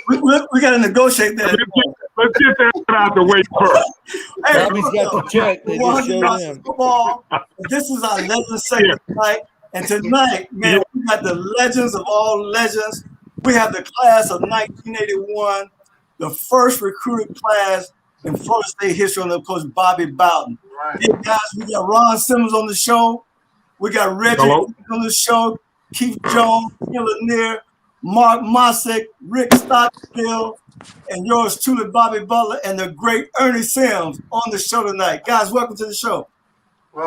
We got to negotiate that. Let's get that out the way first. Hey, Bobby's got the check. They just showed him. Football. This is our legend segment tonight. And tonight, man, we got the legends of all legends. We have the class of 1981, the first recruited class in Florida State history under Coach Bobby Butler. Right. Hey guys, we got Ron Simmons on the show. We got Reggie on the show. Keith Jones, Ken Lanier, Mark Mosick, Rick Stockstill, and yours truly, Bobby Butler, and the great Ernie Sims on the show tonight. Guys, welcome to the show.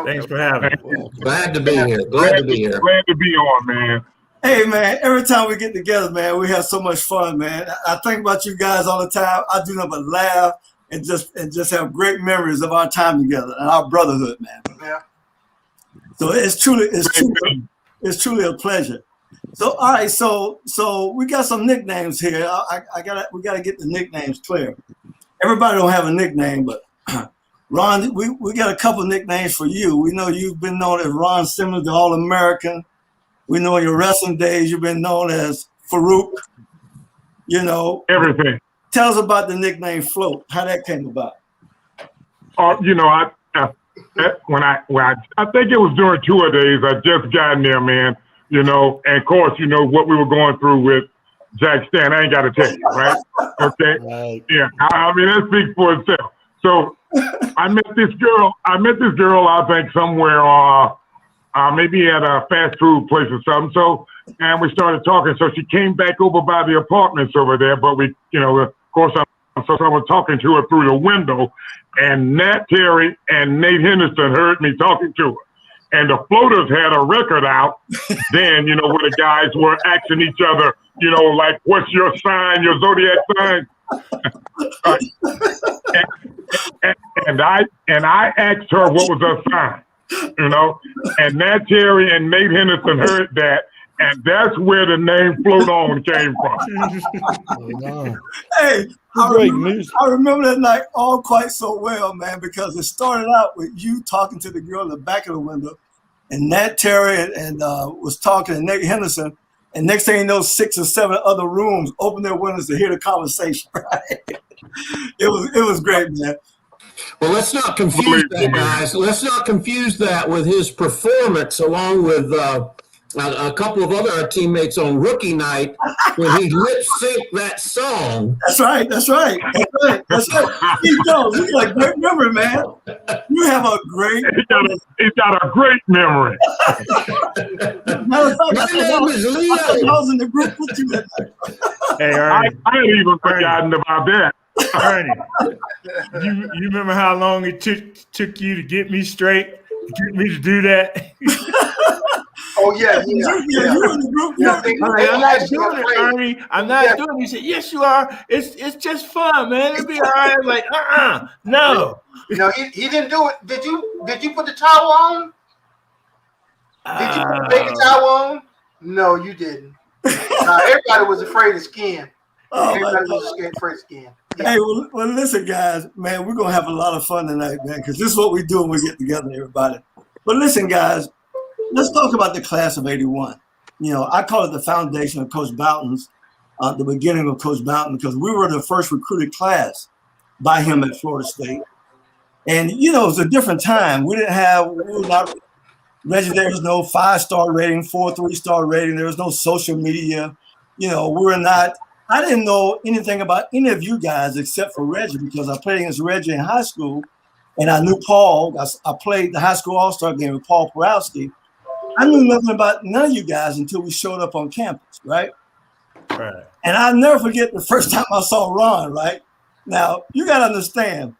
Thanks for having me. Glad to be here. Glad to be here. Glad to be on, man. Hey, man, every time we get together, man, we have so much fun, man. I think about you guys all the time. I do nothing but laugh and just have great memories of our time together and our brotherhood, man. Yeah. So it's truly a pleasure. So all right, so we got some nicknames here. We gotta get the nicknames clear. Everybody don't have a nickname, but Ron, we got a couple nicknames for you. We know you've been known as Ron Simmons, the All-American. We know in your wrestling days you've been known as Farouk. You know everything. Tell us about the nickname Float. How that came about. You know, I think it was during tour days. I just got in there, man. You know, and of course, you know what we were going through with Jack Stan. I ain't got to tell you, right? Okay. Right. Yeah. I mean, that speaks for itself. So I met this girl. I think somewhere, maybe at a fast food place or something. So, and we started talking. So she came back over by the apartments over there. But we, you know, of course, I was talking to her through the window, and Nat Terry and Nate Henderson heard me talking to her. And the Floaters had a record out then, you know, where the guys were asking each other, you know, like, what's your sign, your zodiac sign? and I asked her what was her sign, you know, and Nat Terry and Nate Henderson heard that, and that's where the name Float On came from. Hey, I remember that night all quite so well, man, because it started out with you talking to the girl in the back of the window, and Nat Terry and was talking to Nate Henderson, and next thing you know, 6 or 7 other rooms opened their windows to hear the conversation. Right? It was great, man. Well, let's not confuse that, guys. Let's not confuse that with his performance along with a couple of other teammates on rookie night when he lip synced that song. That's right. Keith Jones, you got a great memory, man. You have a great. He's got a great memory. Matter of fact, I was in the group with you that night. Hey, Ernie. I ain't even forgotten about that. Ernie, you remember how long it took you to get me straight, to get me to do that? Oh yeah. You in the group. I'm not doing it, Ernie. I'm not doing it. He said, "Yes, you are. It's just fun, man. It'll be all right." I'm like, no. No, he didn't do it. Did you put the towel on? Did you put the baby towel on? No, you didn't. Everybody was afraid of skin. Everybody was afraid of skin. Yeah. Hey, well, listen, guys, man, we're gonna have a lot of fun tonight, man, because this is what we do when we get together, everybody. But listen, guys, let's talk about the class of '81. You know, I call it the foundation of Coach Boughton's, the beginning of Coach Boughton, because we were the first recruited class by him at Florida State. And, you know, it was a different time. We were not registered. There was no 5-star rating, 4 3-star rating. There was no social media. You know, I didn't know anything about any of you guys except for Reggie, because I played against Reggie in high school, and I knew Paul. I played the high school all-star game with Paul Porowski. I knew nothing about none of you guys until we showed up on campus, right? Right. And I'll never forget the first time I saw Ron, right? Now, you got to understand,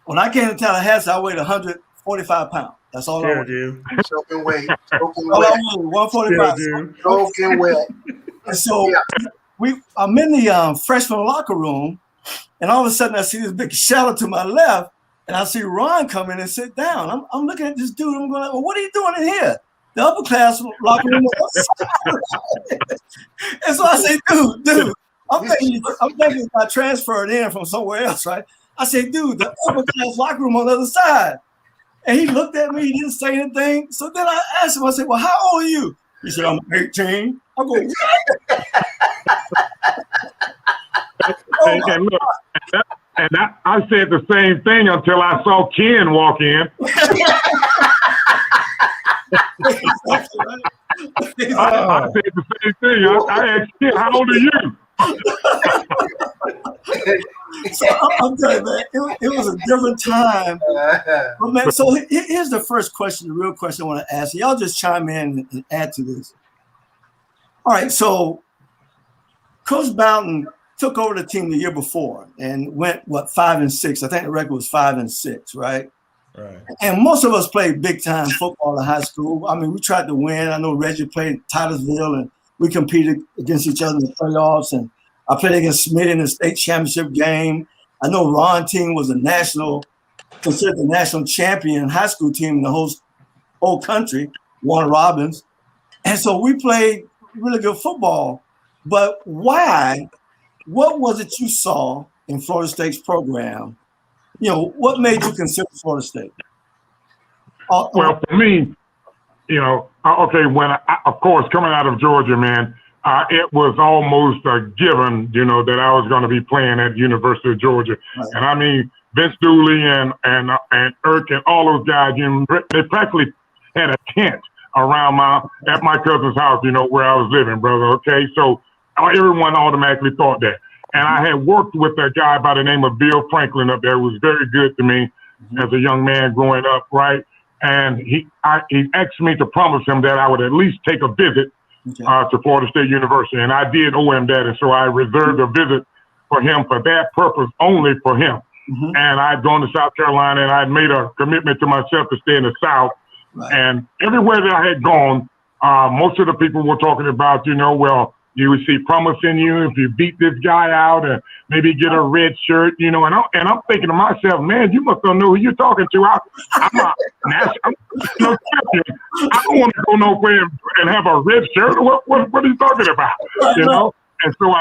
when I came to Tallahassee, I weighed 145 pounds. That's all I weighed. Soaking wet. 145. Soaking wet. And so I'm in the freshman locker room, and all of a sudden I see this big shadow to my left, and I see Ron come in and sit down. I'm looking at this dude. I'm going, well, what are you doing in here? The upper class locker room. And so I say, dude, I'm thinking if I transferred in from somewhere else, right? I say, dude, the upper class locker room on the other side. And he looked at me. He didn't say anything. So then I asked him, I said, well, how old are you? He said, I'm 18. I go, what? and look, I said the same thing until I saw Ken walk in. I said the same thing. I asked Ken, how old are you? So I'm telling you, man, it was a different time. But man, so here's the first question, the real question I want to ask. Y'all just chime in and add to this. All right, so Coach Bowden took over the team the year before and went 5-6. I think the record was 5-6, right? Right. And most of us played big time football in high school. I mean, we tried to win. I know Reggie played Titusville, and we competed against each other in the playoffs. And I played against Smith in the state championship game. I know Ron's team was considered the national champion high school team in the whole country, Warner Robins. And so we played really good football. But why? What was it you saw in Florida State's program? You know, what made you consider Florida State? Well, for me, you know, okay, when of course, coming out of Georgia, man, it was almost a given, you know, that I was going to be playing at the University of Georgia. Right. And I mean, Vince Dooley and Irk and all those guys, you know, they practically had a tent around at my cousin's house, you know, where I was living, brother. Okay, so everyone automatically thought that. And I had worked with a guy by the name of Bill Franklin up there, who was very good to me as a young man growing up, right? And he asked me to promise him that I would at least take a visit to Florida State University. And I did owe him that. And so I reserved a visit for him for that purpose, only for him. Mm-hmm. And I'd gone to South Carolina, and I'd made a commitment to myself to stay in the South. Right. And everywhere that I had gone, most of the people were talking about, you know, well, you would see promise in you if you beat this guy out and maybe get a red shirt, you know. And I'm thinking to myself, man, you must not know who you're talking to. I'm a national champion. I don't want to go nowhere and have a red shirt. What are you talking about? You know. And so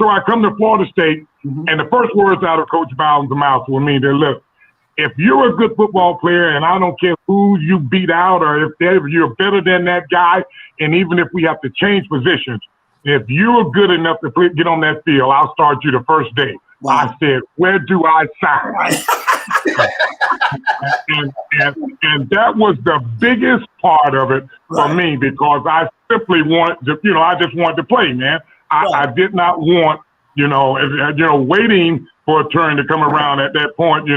I come to Florida State, and the first words out of Coach Bowden's mouth were me. They look, if you're a good football player, and I don't care who you beat out or if you're better than that guy, and even if we have to change positions, if you're good enough to get on that field, I'll start you the first day. Wow. I said, where do I sign? and that was the biggest part of it for me, because I simply I just wanted to play, man. I did not want, waiting for a turn to come around at that point,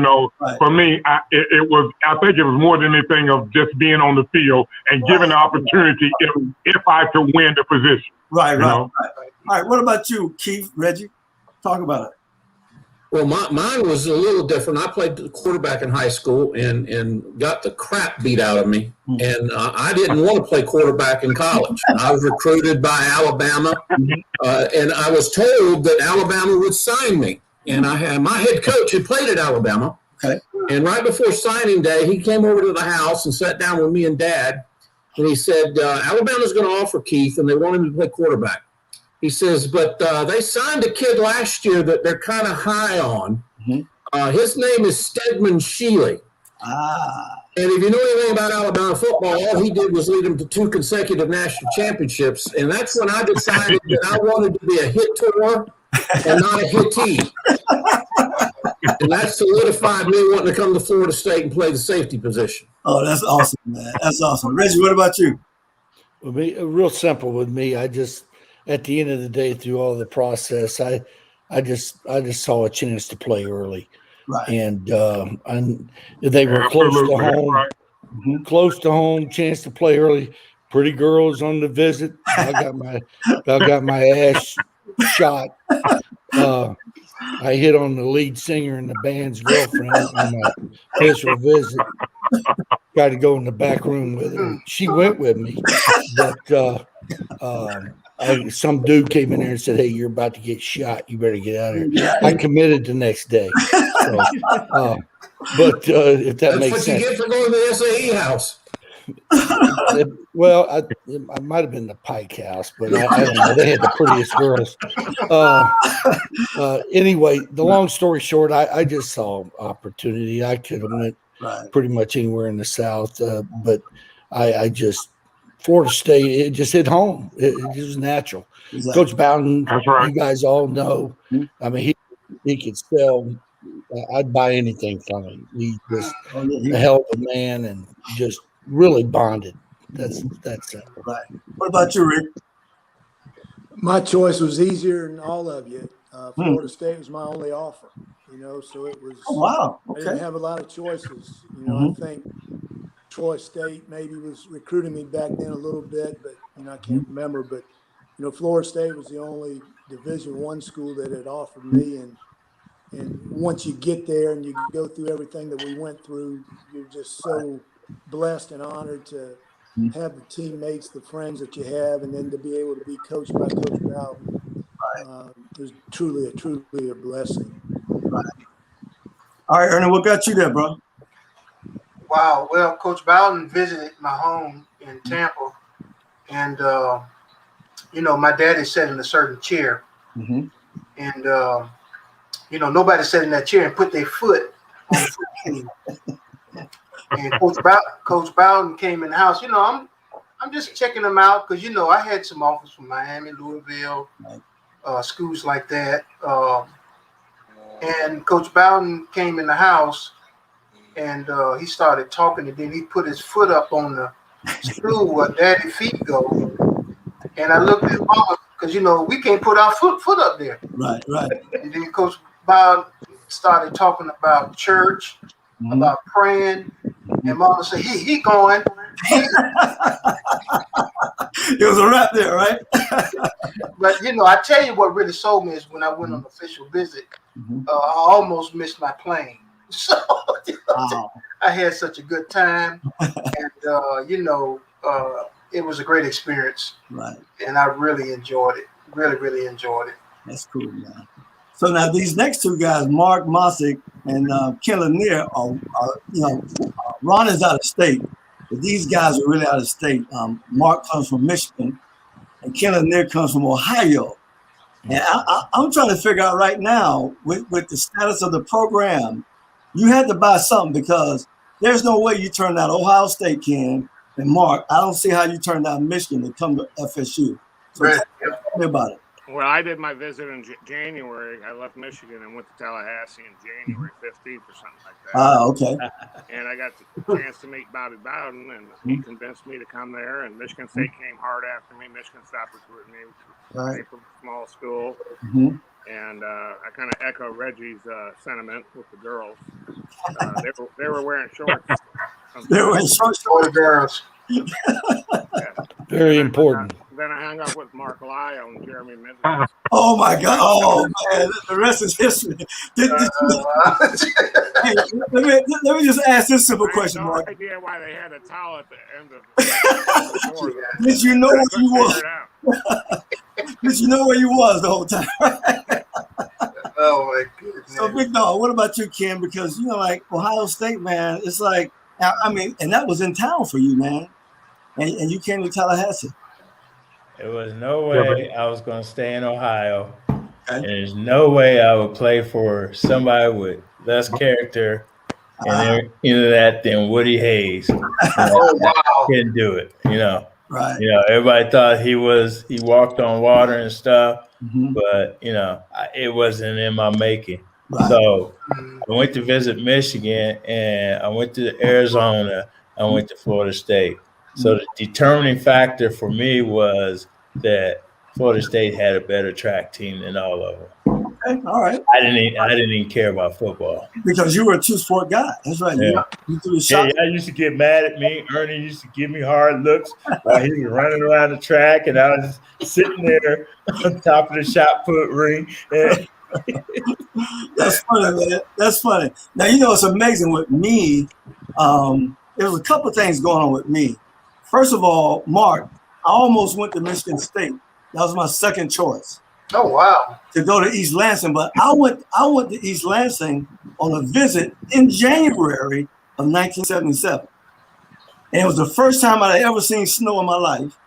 for me, I think it was more than anything of just being on the field and given the opportunity if I could win the position. Right. All right. What about you, Keith, Reggie? Talk about it. Well, mine was a little different. I played quarterback in high school and got the crap beat out of me. And I didn't want to play quarterback in college. I was recruited by Alabama, and I was told that Alabama would sign me. And my head coach had played at Alabama. Okay. And right before signing day, he came over to the house and sat down with me and Dad. And he said, Alabama's going to offer Keith, and they want him to play quarterback. He says, but they signed a kid last year that they're kind of high on. His name is Stedman Shealy. And if you know anything about Alabama football, all he did was lead them to 2 consecutive national championships. And that's when I decided that I wanted to be a hittor and not a hittee. And that solidified me wanting to come to Florida State and play the safety position. Oh, that's awesome, man. That's awesome. Reggie, what about you? Well, real simple with me. I just, at the end of the day, through all the process, I just saw a chance to play early. Right. And they were close to home. Right. Close to home, chance to play early. Pretty girls on the visit. I got my ass shot. I hit on the lead singer and the band's girlfriend on my official visit. Got to go in the back room with her. She went with me, but some dude came in there and said, "Hey, you're about to get shot. You better get out of here." I committed the next day. So, but if that makes sense. That's what you get for going to the SAE house. Well, I might have been the Pike House, but I don't know. They had the prettiest girls. Anyway, the long story short, I just saw opportunity. I could have went pretty much anywhere in the South, but I just Florida State. It just hit home. It just was natural. Exactly. Coach Bowden, That's right. you guys all know. I mean, he could sell. I'd buy anything from him. He just a hell of a man and just really bonded. That's simple. Right. What about you, Rick? My choice was easier than all of you. Florida State was my only offer, so it was. Oh, wow. I Okay. didn't have a lot of choices. I think Troy State maybe was recruiting me back then a little bit, but I can't remember. But Florida State was the only Division I school that had offered me, and once you get there and you go through everything that we went through, you're just so blessed and honored to have the teammates, the friends that you have, and then to be able to be coached by Coach Bowden. It was truly a blessing. Right. All right, Ernie, what got you there, bro? Wow. Well, Coach Bowden visited my home in Tampa, and my daddy sat in a certain chair, and nobody sat in that chair and put their foot on the foot. And Coach Bowden came in the house. I'm just checking them out because I had some offers from Miami, Louisville, schools like that. And Coach Bowden came in the house, and he started talking, and then he put his foot up on the stool where Daddy's feet go. And I looked at Mama because we can't put our foot up there. Right. And then Coach Bowden started talking about church, about praying, and Mama said, he going. It was a wrap there, right? But I tell you what really sold me is when I went on official visit, I almost missed my plane. So I had such a good time, and it was a great experience. Right. And I really enjoyed it. Really enjoyed it. That's cool, man. So now these next two guys, Mark Mossick and Ken Lanier, Ron is out of state, but these guys are really out of state. Mark comes from Michigan, and Ken Lanier comes from Ohio. And I'm trying to figure out right now, with the status of the program, you had to buy something because there's no way you turned out Ohio State, Ken, and Mark. I don't see how you turned out Michigan to come to FSU. So tell me about it. Well, I did my visit in January. I left Michigan and went to Tallahassee in January 15th or something like that. Okay. And I got the chance to meet Bobby Bowden, and he convinced me to come there. And Michigan State came hard after me. Michigan stopped recruiting me from a small school. And I kind of echo Reggie's sentiment with the girls. They were wearing shorts. They were wearing shorts. Girls. Yeah. Very important. Then I hung out with Mark Lyle and Jeremy Midland. Oh my God! Oh man, the rest is history. Hey, let me just ask this simple question, Mark. I have no idea why they had a towel at the end of the Did you know where you was? Did you know where you was the whole time? Oh my goodness. So Big Dog, what about you, Ken? Because like Ohio State, man, it's like and that was in town for you, man. And you came to Tallahassee. There was no way I was going to stay in Ohio. Okay. And there's no way I would play for somebody with less character and that than Woody Hayes. Wow. Couldn't do it, Right. Everybody thought he walked on water and stuff, but, it wasn't in my making. Right. So I went to visit Michigan, and I went to Arizona. I went to Florida State. So the determining factor for me was that Florida State had a better track team than all of them. Okay, all right. I didn't even care about football because you were a two-sport guy. That's right. Yeah. You threw the shot. I used to get mad at me. Ernie used to give me hard looks while he was running around the track, and I was sitting there on top of the shot put ring. That's funny, man. That's funny. Now it's amazing with me. There was a couple of things going on with me. First of all, Mark, I almost went to Michigan State. That was my second choice. Oh, wow. To go to East Lansing. But I went to East Lansing on a visit in January of 1977. And it was the first time I'd ever seen snow in my life.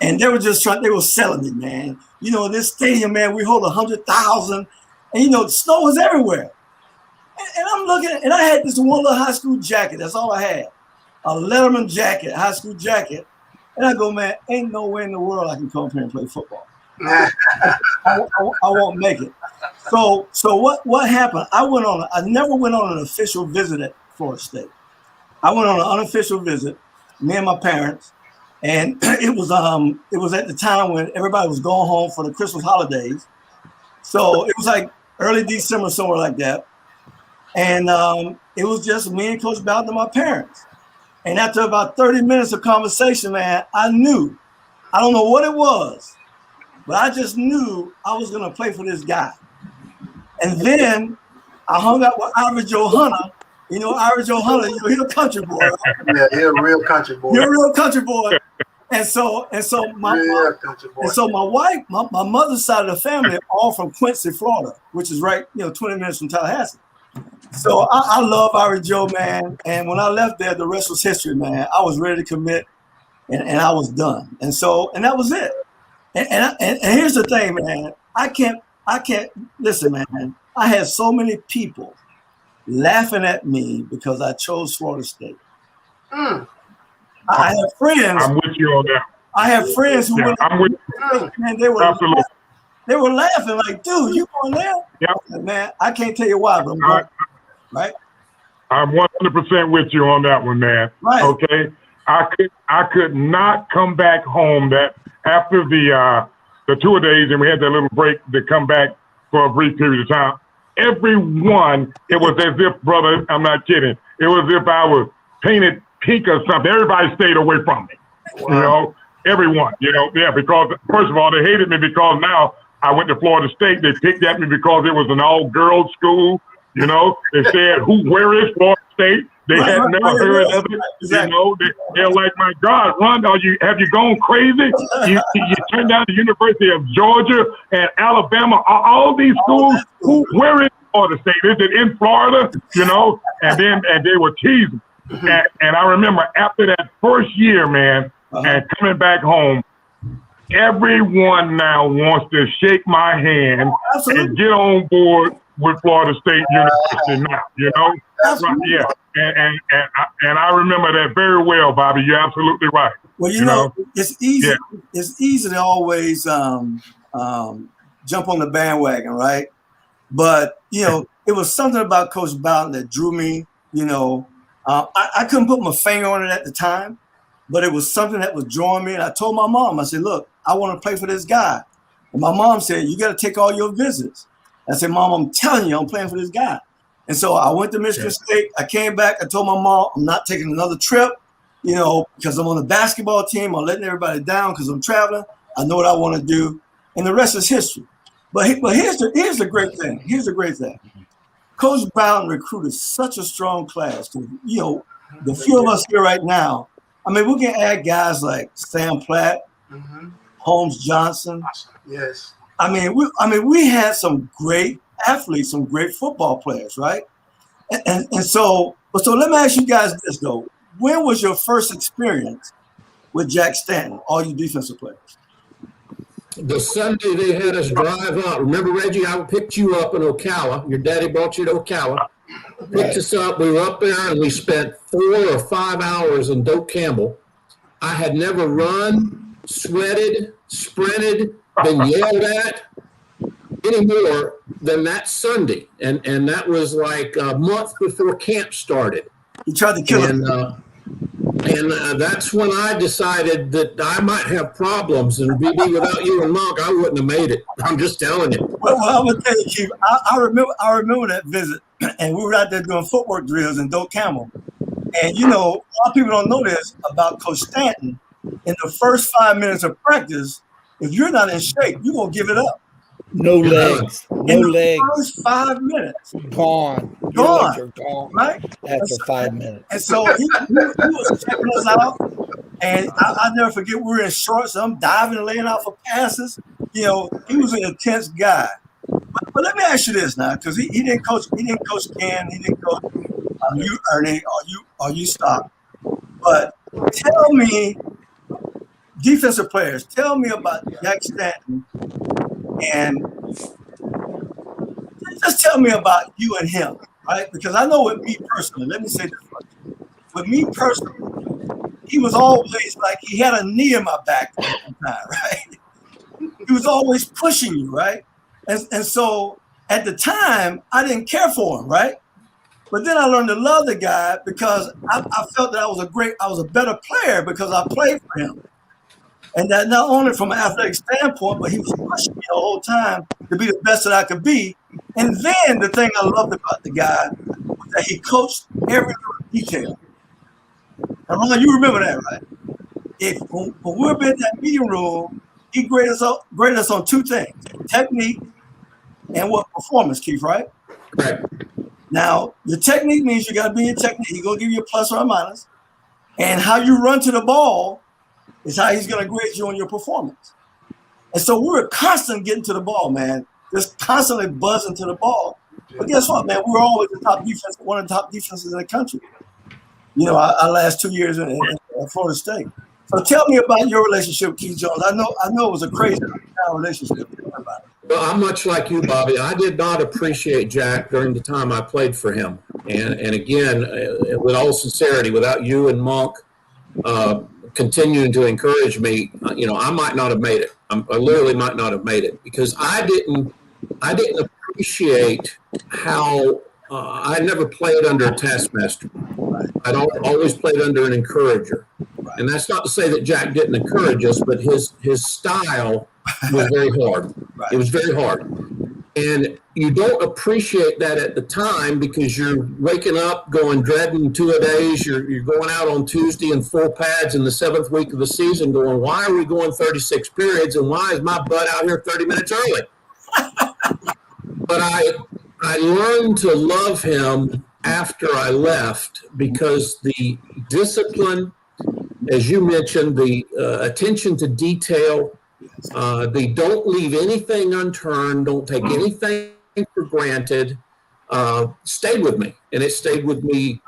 And they were selling me, man. This stadium, man, we hold 100,000. And, snow was everywhere. And I'm looking, and I had this one little high school jacket. That's all I had. A Letterman jacket, high school jacket. And I go, man, ain't no way in the world I can come up here and play football. I won't make it. So what happened? I never went on an official visit at Florida State. I went on an unofficial visit, me and my parents, and it was at the time when everybody was going home for the Christmas holidays. So it was like early December, somewhere like that. And it was just me and Coach Bowden and my parents. And after about 30 minutes of conversation, man, I knew, I don't know what it was, but I just knew I was going to play for this guy. And then I hung out with Ira Joe Hunter. You know, Ira Joe Hunter, he's a country boy. Right? Yeah, he's a real country boy. You're a real country boy. And so my wife, my mother's side of the family are all from Quincy, Florida, which is right, 20 minutes from Tallahassee. So I love Ira Joe, man. And when I left there, the rest was history, man. I was ready to commit, and I was done. And that was it. And here's the thing, man. I can't listen, man. I had so many people laughing at me because I chose Florida State. I have friends. I'm with you on that. I have friends who I'm with you. Man, they were laughing like, dude, you going there? Yeah. Man, I can't tell you why, but I'm going. Right? I'm 100% with you on that one, man. Right. Okay. I could not come back home that after the tour days, and we had that little break to come back for a brief period of time. Everyone, it was as if, brother, I'm not kidding. It was as if I was painted pink or something. Everybody stayed away from me. Wow. Everyone, because first of all, they hated me because now I went to Florida State. They picked at me because it was an all-girls school. They said, where is Florida State? They had never heard of it. Exactly. They're like, my God, Ron, have you gone crazy? You turned down the University of Georgia and Alabama, all these schools. Where is Florida State? Is it in Florida? And they were teasing. And I remember after that first year, man, and coming back home, everyone now wants to shake my hand and get on board with Florida State University now, Yeah. And I remember that very well, Bobby. You're absolutely right. Well, it's easy. Yeah. It's easy to always jump on the bandwagon, right? But it was something about Coach Bowden that drew me. I couldn't put my finger on it at the time, but it was something that was drawing me. And I told my mom, I said, "Look, I want to play for this guy." And my mom said, "You got to take all your visits." I said, "Mom, I'm telling you, I'm playing for this guy." And so I went to Michigan State. I came back. I told my mom, I'm not taking another trip, because I'm on the basketball team. I'm letting everybody down because I'm traveling. I know what I want to do. And the rest is history. But here's the great thing. Here's the great thing. Coach Bowden recruited such a strong class. The few of us here right now, I mean, we can add guys like Sam Platt, Holmes Johnson. Yes. I mean, we had some great athletes, some great football players, right? And so let me ask you guys this though: when was your first experience with Jack Stanton? All you defensive players. The Sunday they had us drive up. Remember, Reggie, I picked you up in Ocala. Your daddy brought you to Ocala. Picked us up. We were up there and we spent 4 or 5 hours in Doak Campbell. I had never run, sweated, sprinted, been yelled at any more than that Sunday. And that was like a month before camp started. You tried to kill him. And that's when I decided that I might have problems. And BB, without you and Monk, I wouldn't have made it. I'm just telling you. Well, I'm going to tell you, Chief, I remember that visit. And we were out there doing footwork drills in Doak Campbell. And, a lot of people don't know this about Coach Stanton. In the first 5 minutes of practice, if you're not in shape, you're going to give it up. No legs. In the first 5 minutes. Gone. Gone. Right? After 5 minutes. And so he was checking us out. And I'll never forget, we were in shorts. So I'm diving and laying out for passes. He was an intense guy. But let me ask you this now, because he didn't coach Ken, he didn't coach you, Ernie, or you Stock. But tell me, defensive players, tell me about Jack Stanton, and just tell me about you and him, right? Because I know with me personally, let me say this first. With me personally, he was always like he had a knee in my back all the time, right? he was always pushing you, right? And so at the time, I didn't care for him, right? But then I learned to love the guy because I felt that I was a better player because I played for him. And that not only from an athletic standpoint, but he was pushing me the whole time to be the best that I could be. And then the thing I loved about the guy was that he coached every little detail. And Ron, you remember that, right? When we were in that meeting room, he graded us on two things: technique and what performance, Keith, right? Right. Now, your technique means you got to be in your technique. He's going to give you a plus or a minus. And how you run to the ball is how he's going to grade you on your performance. And so we were constantly getting to the ball, man. Just constantly buzzing to the ball. But guess what, man? We were always the top defense, one of the top defenses in the country. You know, our last 2 years in Florida State. So tell me about your relationship with Keith Jones. I know it was a crazy relationship. Tell me about it. Well, I'm much like you, Bobby. I did not appreciate Jack during the time I played for him. And again, with all sincerity, without you and Monk continuing to encourage me, I might not have made it. I literally might not have made it because I didn't appreciate how I never played under a taskmaster. I always played under an encourager. And that's not to say that Jack didn't encourage us, but his style was very hard. It was very hard. And you don't appreciate that at the time because you're waking up, dreading 2-a-days. You're going out on Tuesday in full pads in the 7th week of the season going, why are we going 36 periods and why is my butt out here 30 minutes early? But I learned to love him after I left because the discipline, as you mentioned, the attention to detail, they don't leave anything unturned, don't take anything for granted, stayed with me. And it stayed with me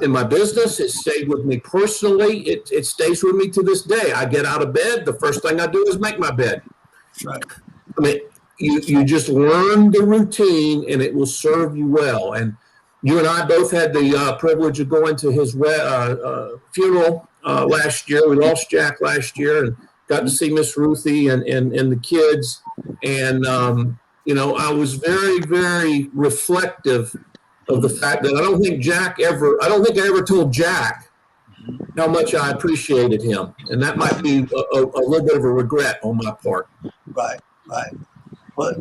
in my business. It stayed with me personally. It stays with me to this day. I get out of bed. The first thing I do is make my bed. Right. I mean, you just learn the routine and it will serve you well. And you and I both had the privilege of going to his funeral last year. We lost Jack last year and got to see Miss Ruthie and the kids. And, I was very, very reflective of the fact that I don't think I ever told Jack how much I appreciated him. And that might be a little bit of a regret on my part. Right. But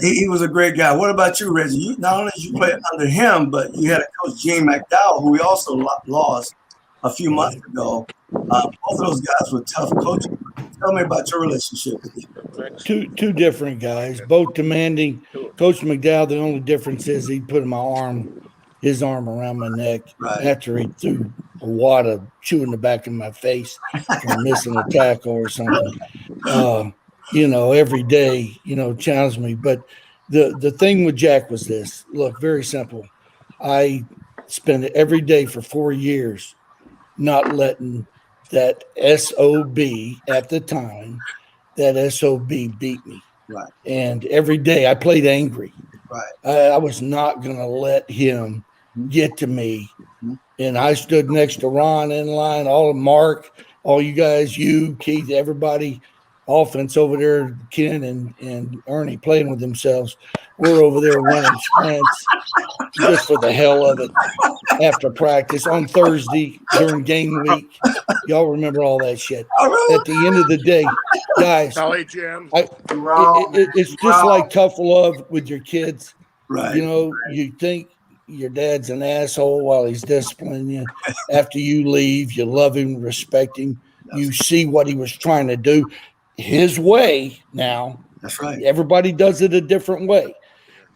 he was a great guy. What about you, Reggie? Not only did you play under him, but you had a coach, Gene McDowell, who we also lost a few months ago. Both of those guys were tough coaches. Tell me about your relationship with him. Two different guys, both demanding. Coach McDowell, the only difference is he put his arm around my neck after he threw a wad of chewing the back of my face from missing a tackle or something. Every day, challenged me. But the thing with Jack was this. Look, very simple. I spent every day for 4 years not letting that SOB at the time, that SOB beat me. Right. And every day I played angry. Right. I was not going to let him get to me. And I stood next to Ron in line, all of Mark, all you guys, you, Keith, everybody, offense over there, Ken and Ernie playing with themselves. We're over there running sprints just for the hell of it after practice on Thursday during game week. Y'all remember all that shit. At the end of the day, guys, it's just like tough love with your kids. Right. You think your dad's an asshole while he's disciplining you. After you leave, you love him, respect him. You see what he was trying to do his way now. That's right. Everybody does it a different way.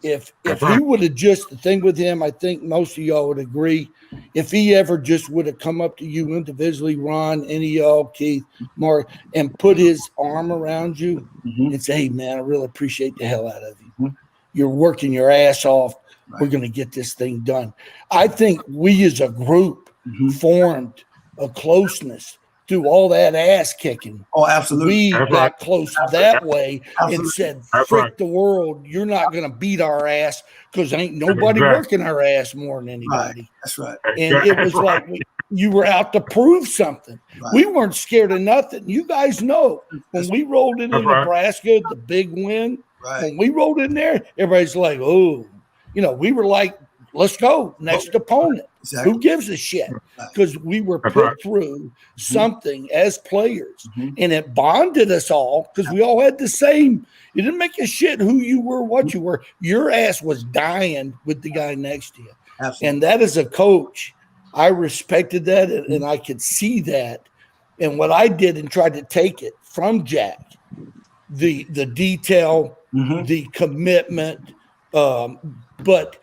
If he would have the thing with him, I think most of y'all would agree, if he ever just would have come up to you individually, Ron, any of y'all, Keith, Mark, and put his arm around you and say, hey, man, I really appreciate the hell out of you. You're working your ass off. Right. We're going to get this thing done. I think we as a group formed a closeness through all that ass kicking. Oh, absolutely. We got close that way and said, frick the world, you're not going to beat our ass because ain't nobody working our ass more than anybody. Right. That's right. And it was like you were out to prove something. Right. We weren't scared of nothing. You guys know when we rolled into Nebraska, the big win. Right. When we rolled in there, everybody's like, "Oh, we were like, let's go next opponent." Exactly. Who gives a shit? Because we were put through something as players, and it bonded us all because we all had the same. It didn't make a shit who you were, what you were. Your ass was dying with the guy next to you. Absolutely. And that as a coach, I respected that, and I could see that. And what I did and tried to take it from Jack, the detail, the commitment, but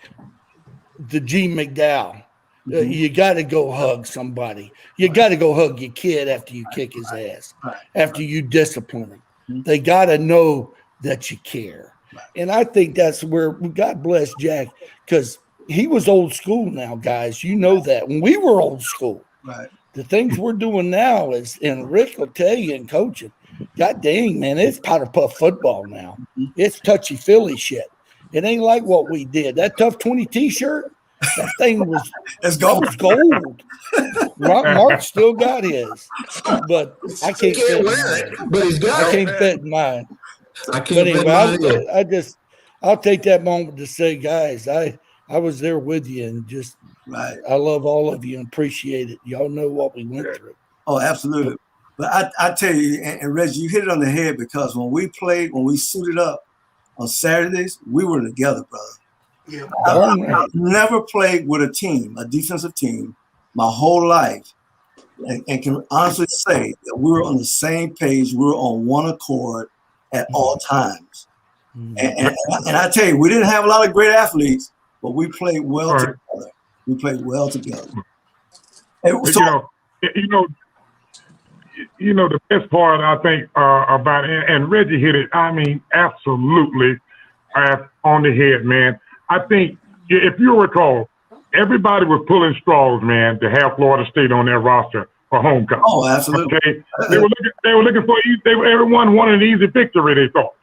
the G McDowell, you got to go hug somebody. You got to go hug your kid after you kick his ass, after you discipline him. They got to know that you care. And I think that's where God bless Jack, because he was old school now, guys. You know that. When we were old school, the things we're doing now is, and Rick will tell you in coaching, God dang, man, it's powder puff football now. It's touchy-feely shit. It ain't like what we did. That Tough 20 T-shirt, that thing was gold. Mark still got his, but I can't wear it. But he's got it. I can't fit mine. I can't. But anyway, I'll take that moment to say, guys, I was there with you, and just I love all of you and appreciate it. Y'all know what we went through. Oh, absolutely. But I tell you, and Reggie, you hit it on the head, because when we suited up on Saturdays, we were together, brother. Yeah. I've never played with a team, a defensive team, my whole life, and can honestly say that we were on the same page. We were on one accord at all times. And I tell you, we didn't have a lot of great athletes, but we played well together. We played well together. And so, the best part I think about it, and Reggie hit it, I mean, absolutely on the head, man. I think, if you recall, everybody was pulling straws, man, to have Florida State on their roster for homecoming. Oh, absolutely. Okay? They were looking for, everyone wanted an easy victory, they thought,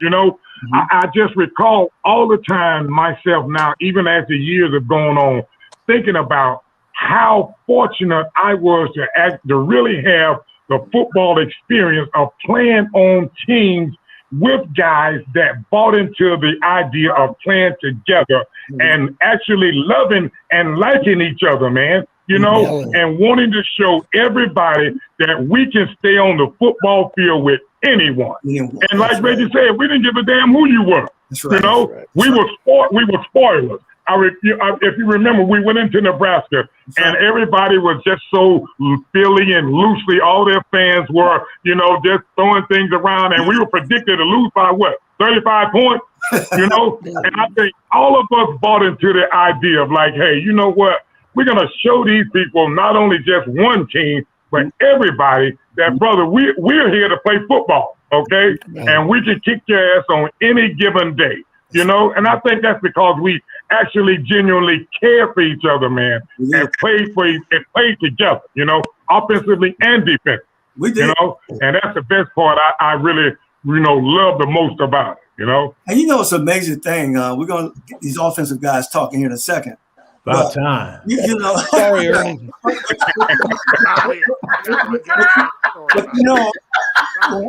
I just recall all the time myself now, even as the years have gone on, thinking about how fortunate I was to really have the football experience of playing on teams with guys that bought into the idea of playing together and actually loving and liking each other, man, and wanting to show everybody that we can stay on the football field with anyone. And like Reggie said, we didn't give a damn who you were. We were spoilers. If you remember, we went into Nebraska and everybody was just so silly and loosely. All their fans were, just throwing things around, and we were predicted to lose by 35 points, And I think all of us bought into the idea of like, hey, you know what? We're going to show these people, not only just one team, but everybody that, brother, we're here to play football, okay? And we can kick your ass on any given day. And I think that's because we actually genuinely care for each other, man, and play together, offensively and defensively. We did. And that's the best part I really, love the most about it, And it's an amazing thing. We're going to get these offensive guys talking here in a second. About time. Sorry, Ernie.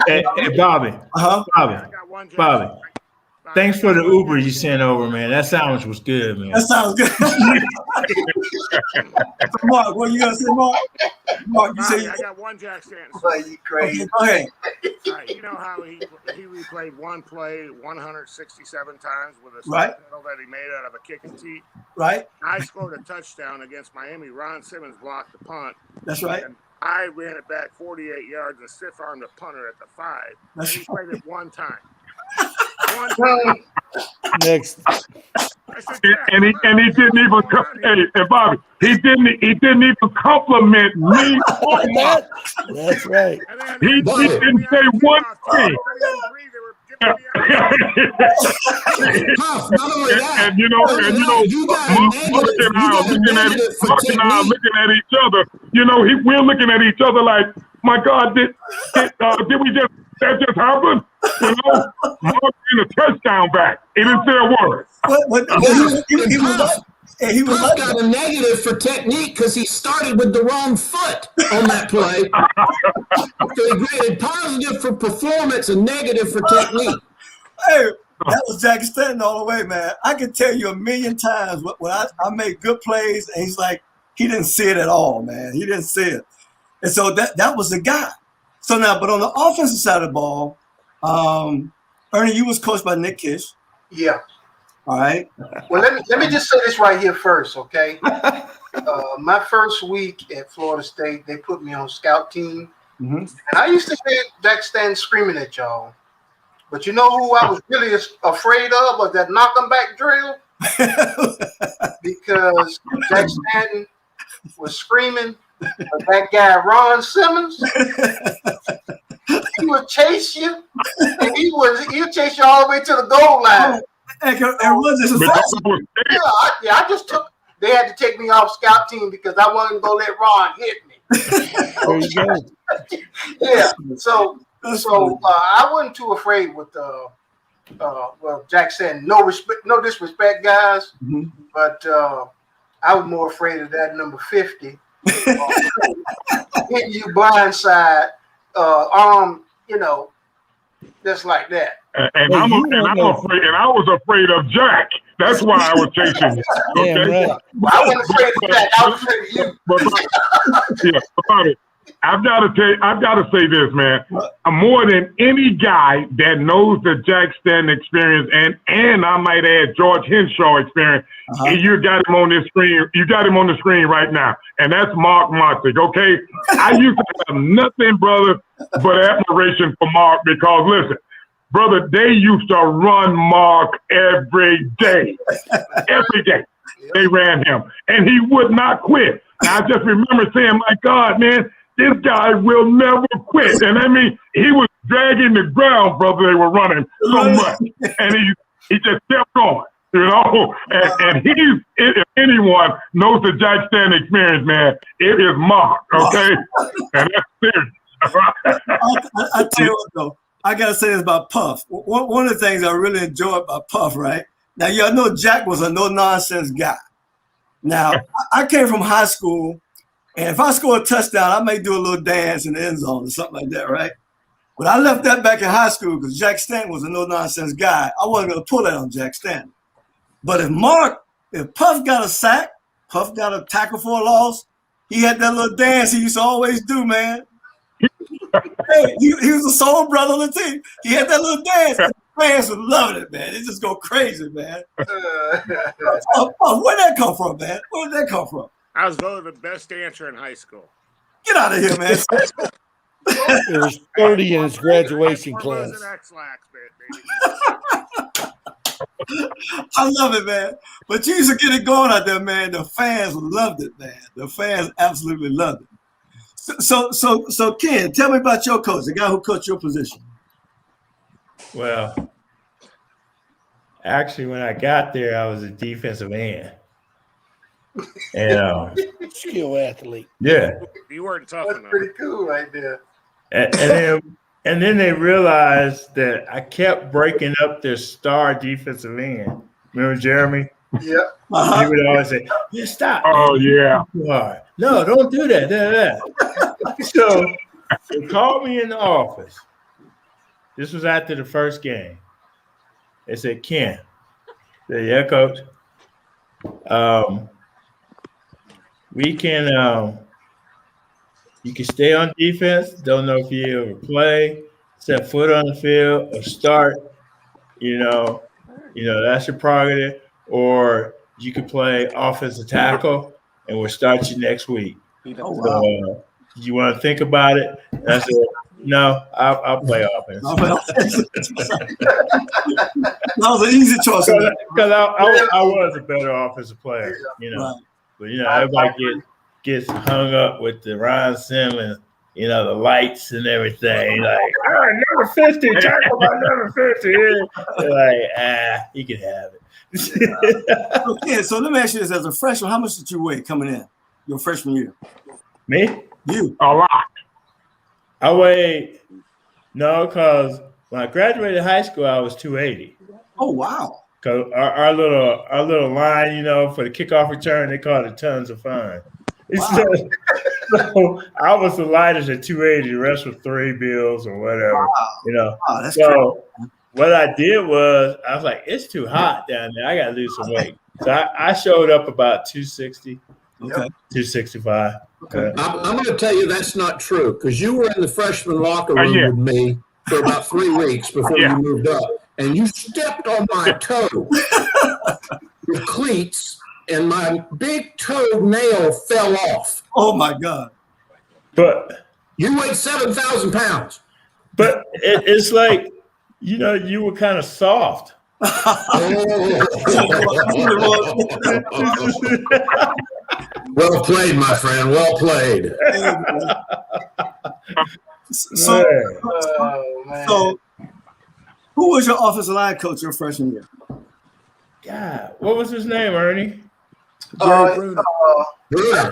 Hey, Bobby. Bobby. Thanks for the Uber you sent over, man. That sandwich was good, man. That sounds good. Mark, what you gonna say, Mark? Mark, you say I got one Jack Stanton. You crazy? Okay, go ahead. You know how he replayed one play 167 times with a pedal that he made out of a kicking tee? Right. I scored a touchdown against Miami. Ron Simmons blocked the punt. That's right. And I ran it back 48 yards and stiff armed the punter at the 5. And he played it one time. Next. And he didn't even Bobby, he didn't even compliment me. That's right. He didn't say one thing. Not only that, Mark and I are looking at each other. We're looking at each other like, my God, did we just? That just happened, Mark in a touchdown back. He didn't say a word. And he was Puff got a negative for technique because he started with the wrong foot on that play. So he graded positive for performance and negative for technique. Hey, that was Jack Stanton all the way, man. I can tell you a million times when I made good plays, and he's like, he didn't see it at all, man. He didn't see it. And so that was the guy. So now, but on the offensive side of the ball, Ernie, you was coached by Nick Kish. Yeah. All right. Well, let me just say this right here first, okay? My first week at Florida State, they put me on scout team. Mm-hmm. And I used to hear Jack Stanton screaming at y'all. But you know who I was really afraid of was that knock 'em back drill? Because Jack Stanton was screaming at that guy, Ron Simmons. He would chase you, and he'll chase you all the way to the goal line. I just took. They had to take me off scout team because I wasn't gonna let Ron hit me. There you go. Yeah. So I wasn't too afraid with Jack said no disrespect, guys, mm-hmm. but I was more afraid of that number 50 hitting you blindside, just like that. And I'm afraid, and I was afraid of Jack. That's why I was chasing you. Okay? Damn right. Well, I wasn't afraid of Jack. I was afraid of you. About it. I've got to say this, man. More than any guy that knows the Jack Stanton experience, and I might add George Henshaw experience, and you got him on this screen. You got him on the screen right now, and that's Mark Montig. Okay, I used to have nothing, brother, but admiration for Mark because listen, brother, they used to run Mark every day. Every day they ran him, and he would not quit. I just remember saying, "My God, man." This guy will never quit. And I mean, he was dragging the ground, brother. They were running so much. And he just kept going, you know. And if anyone knows the Jack Stanton experience, man, it is Mark, okay? And that's serious. I tell you what, though, I got to say this about Puff. One of the things I really enjoyed about Puff, right? Now, y'all know Jack was a no-nonsense guy. Now, I came from high school, and if I score a touchdown, I may do a little dance in the end zone or something like that, right? But I left that back in high school because Jack Stanton was a no-nonsense guy. I wasn't going to pull that on Jack Stanton. But if Puff got a sack, Puff got a tackle for a loss, he had that little dance he used to always do, man. Hey, he was a soul brother on the team. He had that little dance. The fans would love it, man. It just go crazy, man. Where'd that come from, man? Where did that come from? I was voted the best dancer in high school. Get out of here, man. There was 30 in his graduation class. I love it, man. But you used to get it going out there, man. The fans loved it, man. The fans absolutely loved it. So Ken, tell me about your coach, the guy who coached your position. Well, actually, when I got there, I was a defensive end. And skill athlete. Yeah. You weren't tough enough. That's pretty cool right there. And then they realized that I kept breaking up their star defensive end. Remember Jeremy? Yeah. He would always say, "Yeah, stop." Oh, yeah. No, don't do that. So they called me in the office. This was after the first game. They said, "Ken." I said, "Yeah, coach. We can you can stay on defense. Don't know if you ever play, set foot on the field, or start. You know, that's your prerogative. Or you could play offensive tackle, and we'll start you next week. Oh, wow. So, you want to think about it?" And I said, "No, I'll play offense." That was an easy choice. Because I was a better offensive player, Right. But everybody gets hung up with the Ron Simmons, the lights and everything. Like, number 50, talk about number 50. They're like, he can have it. Okay, so let me ask you this: as a freshman, how much did you weigh coming in your freshman year? Me? You? A lot. I weighed because when I graduated high school, I was 280. Oh wow! Cause our little line, for the kickoff return, they call it tons of fun. Wow. So I was the lightest at 280. The rest was 3 bills or whatever. Wow, that's So what I did was I was like, it's too hot down there. I got to lose some weight. So I showed up about 260, 265. Okay. I'm going to tell you that's not true because you were in the freshman locker room with me for about 3 weeks before you moved up, and you stepped on my toe with cleats, and my big toe nail fell off. Oh my God! But you weighed 7,000 pounds. But it's like you were kind of soft. Well played, my friend. Well played. So, who was your offensive line coach your freshman year? God, what was his name, Ernie? Bruner. Yeah,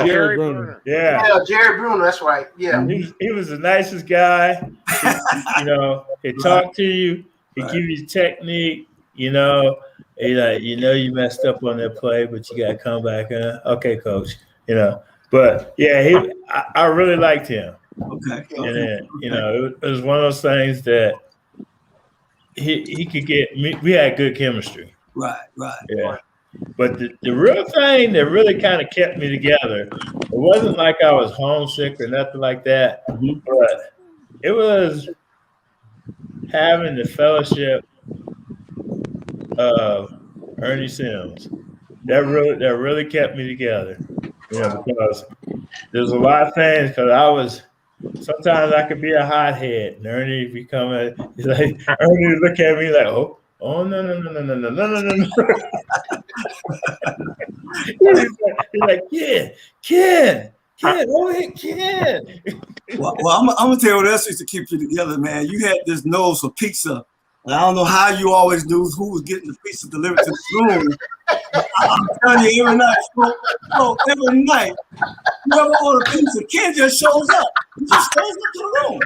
Jerry Bruner. Yeah, Jerry Bruner. That's right. Yeah, he was the nicest guy. He talked to you. He give you technique. He like, you messed up on that play, but you got to come back. Okay, coach. But yeah, I really liked him. Okay. And then, it was one of those things that he could get me. We had good chemistry. Right. Yeah. But the real thing that really kind of kept me together, it wasn't like I was homesick or nothing like that, but it was having the fellowship of Ernie Sims. That really kept me together. Because there's a lot of things. Because sometimes I could be a hothead, and Ernie he's like, Ernie look at me like, oh no. He's like, Ken, oh hey, Ken. Well, I'm gonna tell you what else used to keep you together, man. You had this nose for pizza. And I don't know how you always knew who was getting the pizza delivered to the room. I'm telling you, every night, every night, you ever order pizza, Ken just shows up. He just shows up to the room.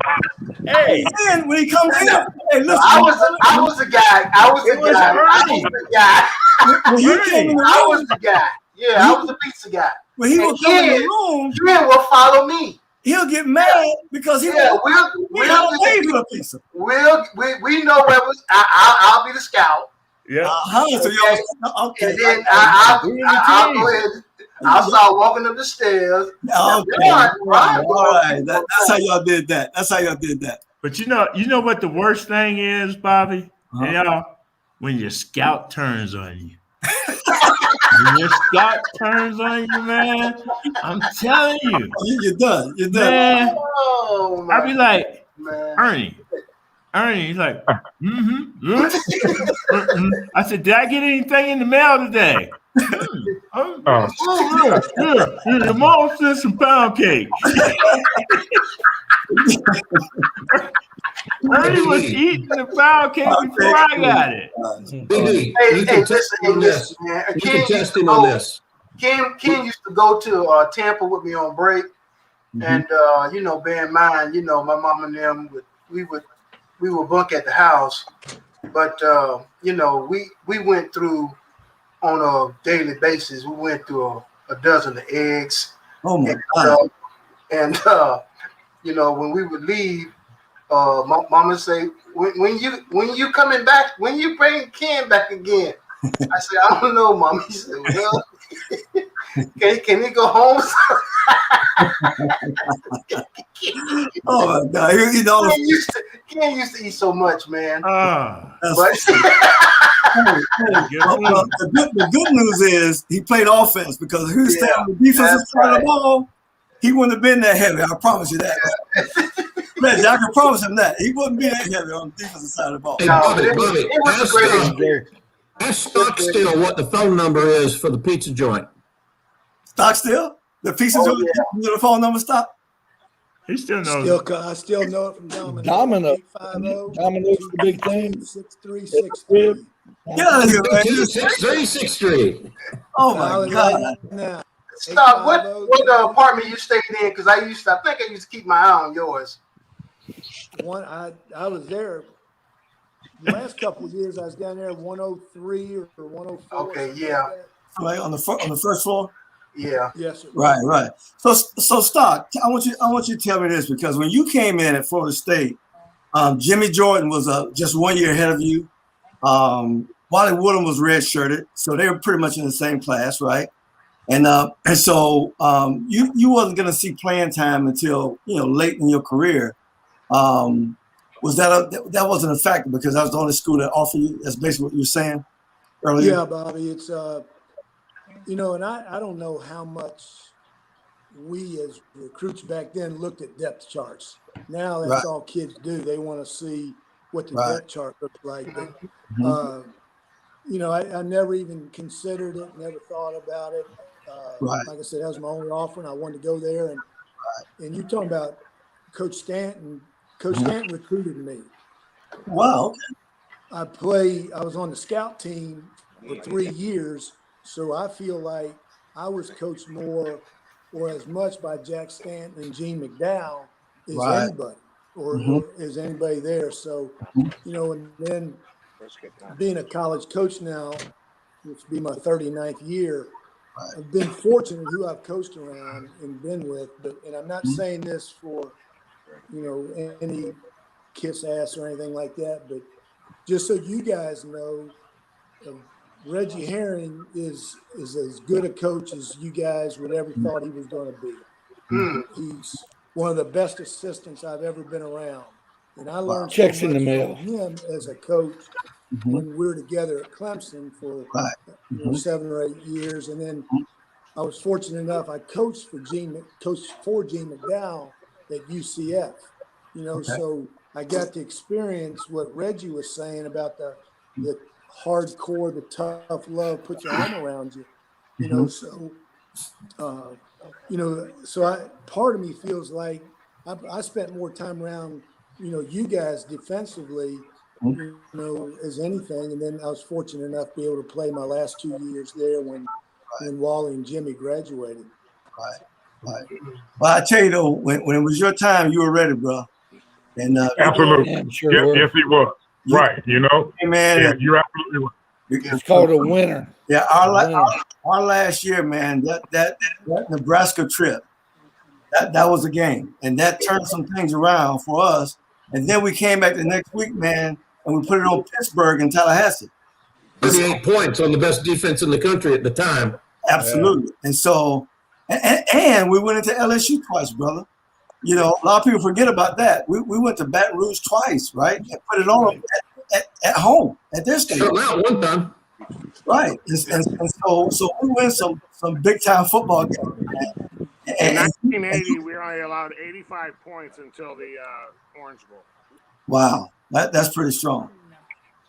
Hey, and then when he comes in, hey, listen. I was the guy. I was the guy. When he came in the room, I was the guy. Yeah, I was the pizza guy. When he would come in the room, Ken will follow me. He'll get mad because we'll pay for the pizza. We know where it was. I'll be the scout. Yeah. So okay. And then I'll go ahead. I'll start walking up the stairs. Okay. All right. That's how y'all did that. But you know what the worst thing is, Bobby? When your scout turns on you. When your scout turns on you, man, I'm telling you. You're done. Man, Oh, I'll be like, man. Ernie, he's like, I said, did I get anything in the mail today? Your mom sent some pound cake. Ernie was eating the pound cake before I got it. Listen, man. You can test him on this. Ken used to go to Tampa with me on break, and bear in mind, my mom and them we would bunk at the house, but we went through on a daily basis. We went through a dozen of eggs. Oh my God! And when we would leave, Mama say, when you coming back, when you bring Ken back again? I said, I don't know, Mom. He said, well, can he go home? Oh my God! Ken used to eat so much, man. The good news is he played offense because if he was staying on the defensive side of the ball, he wouldn't have been that heavy. I promise you that. Reggie, I can promise him that. He wouldn't be that heavy on the defensive side of the ball. Hey, Bobby, ask Stockstill what the phone number is for the pizza joint. Stockstill? The pizza joint? The phone number stop? He still knows. I still know it from Domino. Domino's the big thing. 6363. Get out of here, man. 6363. Oh my God. Now, Stop. What apartment you stayed in? Because I think I used to keep my eye on yours. I was there The last couple of years, I was down there 103 or 104. Okay, yeah. Like on the first floor. Yeah. Yes, sir. Right. So Stock, I want you to tell me this, because when you came in at Florida State, Jimmy Jordan was just 1 year ahead of you. Wally Woodham was redshirted, so they were pretty much in the same class, right? And so you wasn't going to see playing time until late in your career. Was that wasn't a factor because that was the only school that offered you? That's basically what you're saying earlier. Yeah, Bobby. It's and I don't know how much we as recruits back then looked at depth charts. Now that's all kids do. They want to see what the depth chart looks like. But, I never even considered it, never thought about it. Like I said, that was my only offer, and I wanted to go there. And you're talking about Coach Stanton. Coach Stanton recruited me. Wow. I was on the scout team for 3 years, so I feel like I was coached more or as much by Jack Stanton and Gene McDowell as anybody, or as anybody there. So, and then being a college coach now, which will be my 39th year, I've been fortunate who I've coached around and been with, and I'm not saying this for, any kiss ass or anything like that, but just so you guys know, Reggie Herring is as good a coach as you guys would ever thought he was going to be. He's one of the best assistants I've ever been around, and I learned so much from him as a coach when we were together at Clemson for 7 or 8 years, and then I was fortunate enough I coached for Gene McDowell at UCF. So I got to experience what Reggie was saying about the hardcore, the tough love, put your arm around you. So part of me feels like I spent more time around, you guys defensively, as anything. And then I was fortunate enough to be able to play my last 2 years there when Wally and Jimmy graduated. Right. Well, I tell you though, when it was your time, you were ready, bro. And absolutely, yes, he was. Right, hey, man, you're absolutely right. It's called a winner. Yeah, our last year, man, that Nebraska trip, that was a game, and that turned some things around for us. And then we came back the next week, man, and we put it on Pittsburgh and Tallahassee. 38 points on the best defense in the country at the time. Absolutely. And so, and we went into LSU twice, brother. A lot of people forget about that. We went to Baton Rouge twice, right? And put it on at home at their stadium. Out one time. Right. And so we win some big time football games. In 1980, we only allowed 85 points until the Orange Bowl. Wow, that's pretty strong.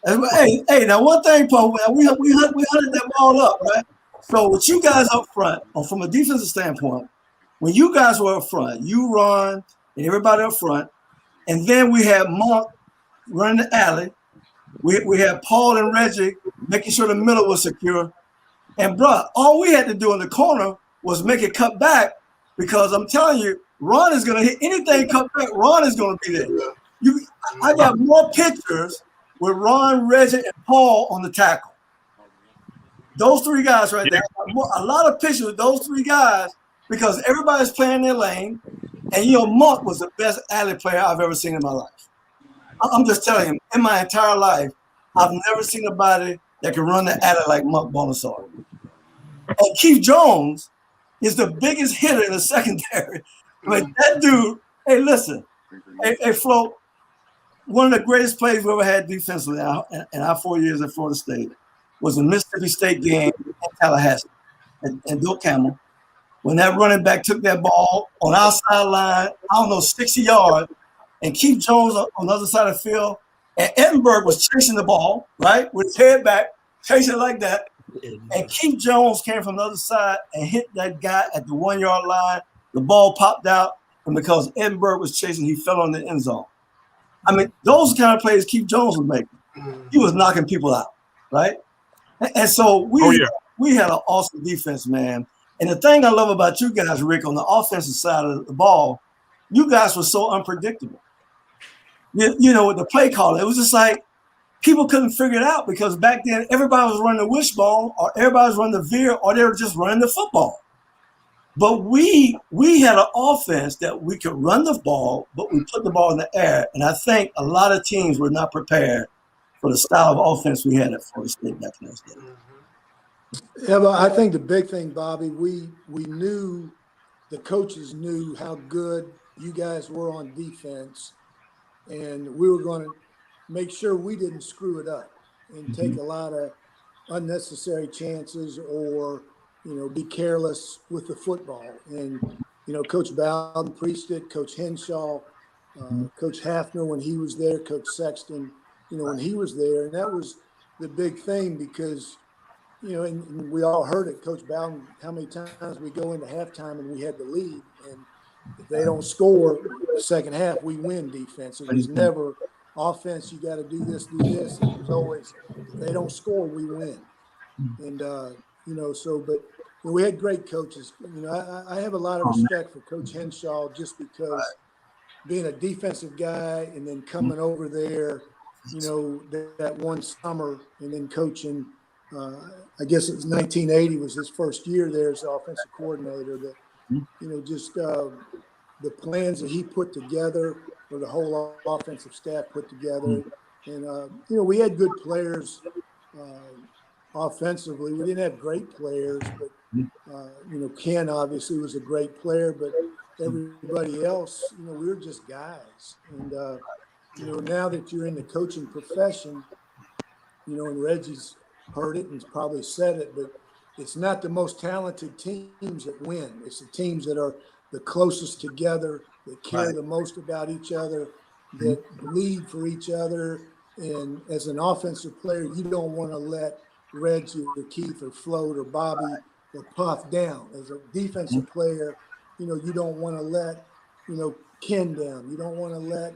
Hey, now one thing, Paul, we hunted that ball up, right? So with you guys up front, or from a defensive standpoint, when you guys were up front, you run and everybody up front, and then we had Monk running the alley. We had Paul and Reggie making sure the middle was secure. And bro, all we had to do in the corner was make it cut back, because I'm telling you, Ron is going to hit anything cut back. Ron is going to be there. I got more pictures with Ron, Reggie, and Paul on the tackle. Those three guys right there. A lot of pictures with those three guys, because everybody's playing their lane. And, Monk was the best alley player I've ever seen in my life. I'm just telling you, in my entire life, I've never seen anybody that can run the alley like Monk Bonassar. And Keith Jones is the biggest hitter in the secondary. But that dude, hey, listen, hey, Flo, one of the greatest plays we ever had defensively in our 4 years at Florida State was a Mississippi State game in Tallahassee and Bill Campbell. When that running back took that ball on our sideline, 60 yards, and Keith Jones on the other side of the field, and Edinburgh was chasing the ball, right, with his head back, chasing like that. And Keith Jones came from the other side and hit that guy at the 1 yard line. The ball popped out, and because Edinburgh was chasing, he fell on the end zone. I mean, those kind of plays Keith Jones was making. He was knocking people out, right? And so we had an awesome defense, man. And the thing I love about you guys, Rick, on the offensive side of the ball, you guys were so unpredictable. With the play call, it was just like people couldn't figure it out because back then everybody was running the wishbone, or everybody was running the veer, or they were just running the football. But we had an offense that we could run the ball, but we put the ball in the air. And I think a lot of teams were not prepared for the style of offense we had at Florida State back in those days. Yeah, but I think the big thing, Bobby, we knew, the coaches knew how good you guys were on defense, and we were going to make sure we didn't screw it up and take a lot of unnecessary chances or, be careless with the football. And, Coach Bowden preached it, Coach Henshaw, Coach Hafner when he was there, Coach Sexton, when he was there. And that was the big thing because, and we all heard it, Coach Bowden, how many times we go into halftime and we had the lead. And if they don't score the second half, we win defense. It was never offense, you got to do this. It was always, if they don't score, we win. And, but we had great coaches. I have a lot of respect for Coach Henshaw just because being a defensive guy and then coming over there, that one summer and then coaching, I guess it was 1980 was his first year there as offensive coordinator. That, the plans that he put together, or the whole offensive staff put together. And, we had good players offensively. We didn't have great players, but, Ken obviously was a great player, but everybody else, we were just guys. And, now that you're in the coaching profession, and Reggie's heard it and probably said it, but it's not the most talented teams that win. It's the teams that are the closest together, that care the most about each other, that bleed for each other. And as an offensive player, you don't want to let Reggie or Keith or Float or Bobby or Puff down. As a defensive player, you don't want to let, Ken down. You don't want to let,